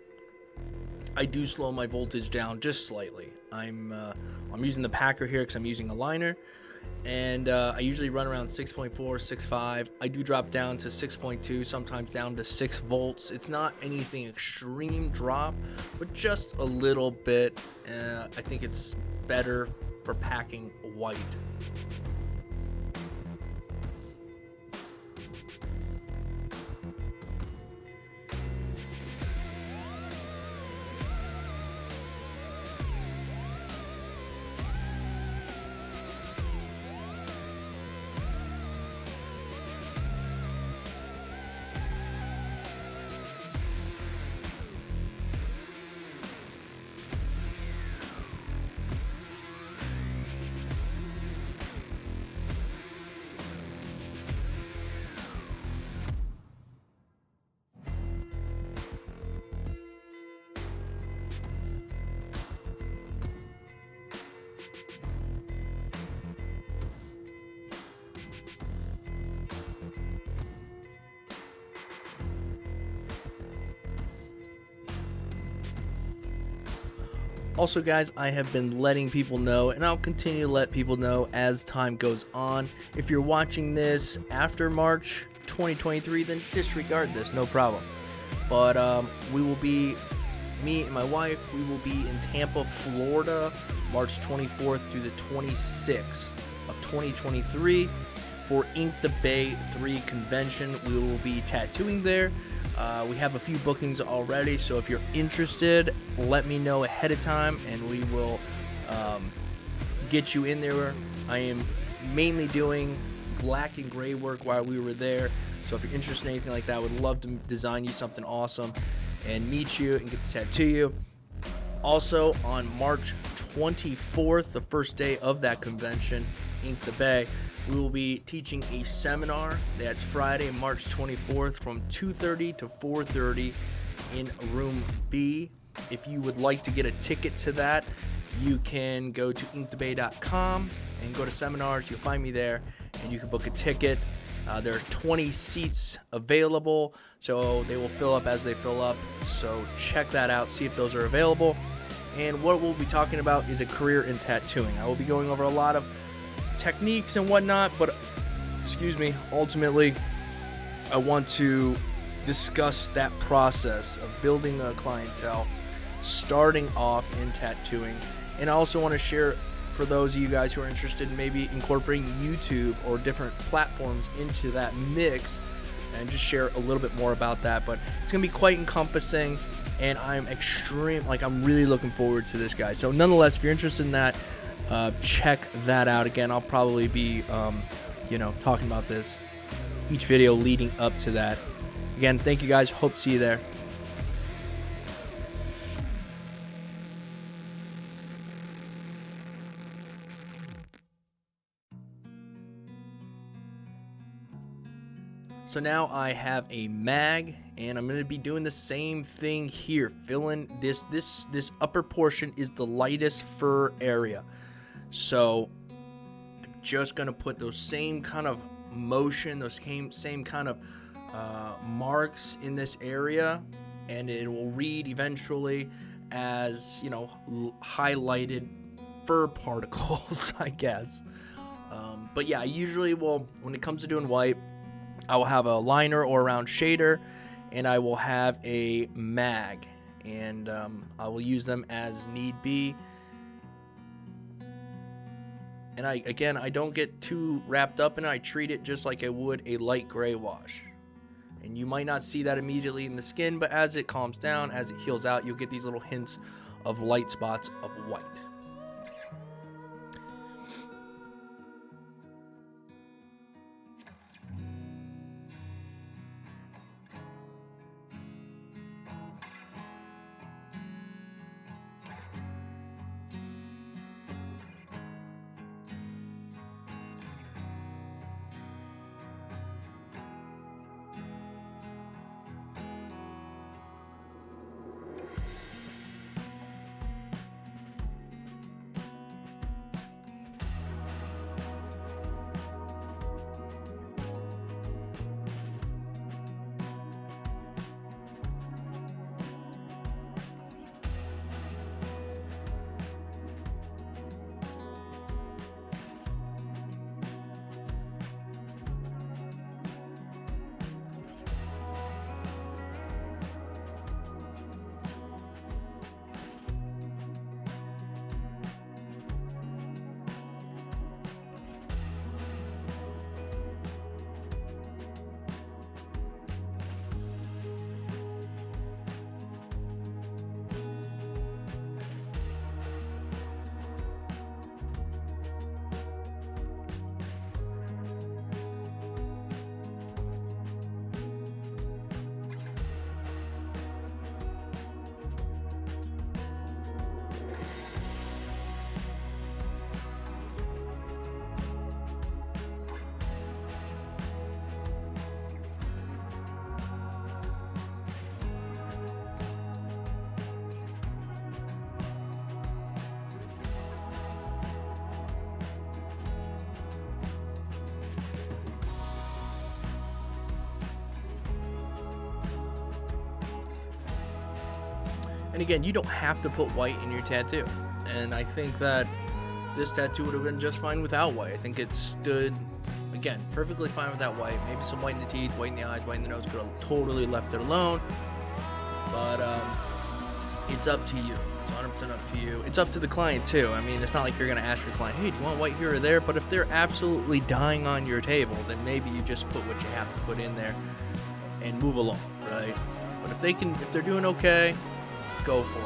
I do slow my voltage down just slightly. I'm using the packer here because I'm using a liner, and I usually run around 6.4, 6.5. I do drop down to 6.2, sometimes down to 6 volts. It's not anything extreme drop, but just a little bit. I think it's better for packing white. Also, guys, I have been letting people know, and I'll continue to let people know as time goes on. If you're watching this after March 2023, then disregard this, no problem. But we will be, me and my wife, we will be in Tampa, Florida, March 24th through the 26th of 2023 for Ink the Bay 3 convention. We will be tattooing there. We have a few bookings already, so if you're interested, let me know ahead of time and we will get you in there. I am mainly doing black and gray work while we were there, so if you're interested in anything like that, I would love to design you something awesome and meet you and get to tattoo you. Also, on March 24th, the first day of that convention, Ink the Bay, we will be teaching a seminar. That's Friday, March 24th from 2:30 to 4:30 in room B. If you would like to get a ticket to that, you can go to inkthebay.com and go to seminars. You'll find me there and you can book a ticket. There are 20 seats available, so they will fill up as they fill up. So check that out, see if those are available. And what we'll be talking about is a career in tattooing. I will be going over a lot of techniques and whatnot, but ultimately I want to discuss that process of building a clientele, starting off in tattooing. And I also want to share, for those of you guys who are interested in maybe incorporating YouTube or different platforms into that mix, and just share a little bit more about that. But it's gonna be quite encompassing, and I'm really looking forward to this, guys. So nonetheless, if you're interested in that, check that out. Again, I'll probably be talking about this each video leading up to that. Again, thank you guys, hope to see you there. So now I have a mag, and I'm going to be doing the same thing here. Filling this upper portion is the lightest fur area. So I'm just going to put those same kind of motion, those same kind of marks in this area, and it will read eventually as, highlighted fur particles, I guess. But yeah, I usually will, when it comes to doing white, I will have a liner or a round shader, and I will have a mag, and I will use them as need be. And I don't get too wrapped up in it. I treat it just like I would a light gray wash. And you might not see that immediately in the skin, but as it calms down, as it heals out, you'll get these little hints of light spots of white. And again, you don't have to put white in your tattoo. And I think that this tattoo would have been just fine without white. I think it stood, again, perfectly fine without white. Maybe some white in the teeth, white in the eyes, white in the nose. Could have totally left it alone. But it's up to you. It's 100% up to you. It's up to the client too. I mean, it's not like you're going to ask your client, hey, do you want white here or there? But if they're absolutely dying on your table, then maybe you just put what you have to put in there and move along, right? But if they're doing okay, go for it.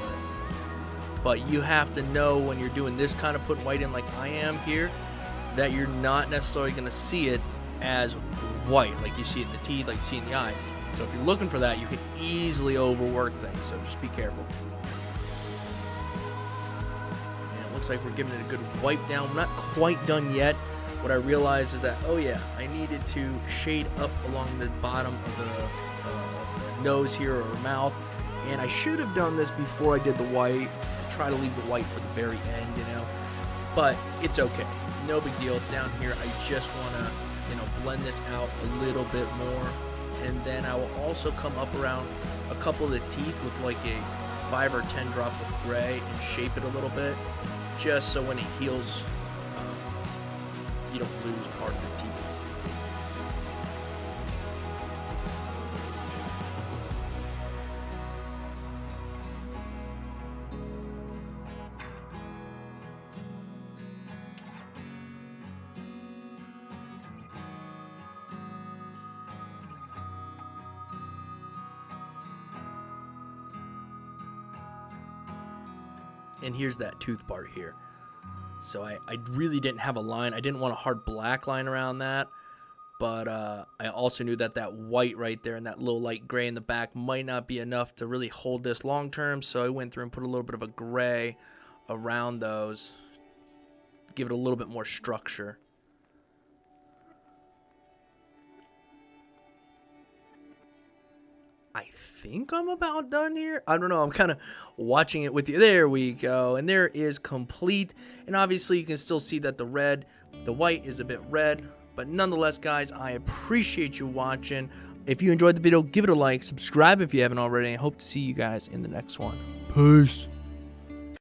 But you have to know when you're doing this kind of putting white in like I am here, that you're not necessarily going to see it as white, like you see it in the teeth, like you see it in the eyes. So if you're looking for that, you can easily overwork things, so just be careful. And it looks like we're giving it a good wipe down. We're not quite done yet. What I realized is that, oh yeah, I needed to shade up along the bottom of the nose here or mouth. And I should have done this before I did the white. Try to leave the white for the very end, you know. But it's okay. No big deal. It's down here. I just want to, blend this out a little bit more. And then I will also come up around a couple of the teeth with like a 5 or 10 drop of gray and shape it a little bit. Just so when it heals, you don't lose part of the teeth. And here's that tooth part here. So I really didn't have a line. I didn't want a hard black line around that. But I also knew that that white right there and that little light gray in the back might not be enough to really hold this long term. So I went through and put a little bit of a gray around those. Give it a little bit more structure. I think I'm about done here. I don't know. I'm kind of watching it with you. There we go. And there is complete. And obviously you can still see that the white is a bit red. But nonetheless, guys, I appreciate you watching. If you enjoyed the video, give it a like. Subscribe if you haven't already. I hope to see you guys in the next one. Peace.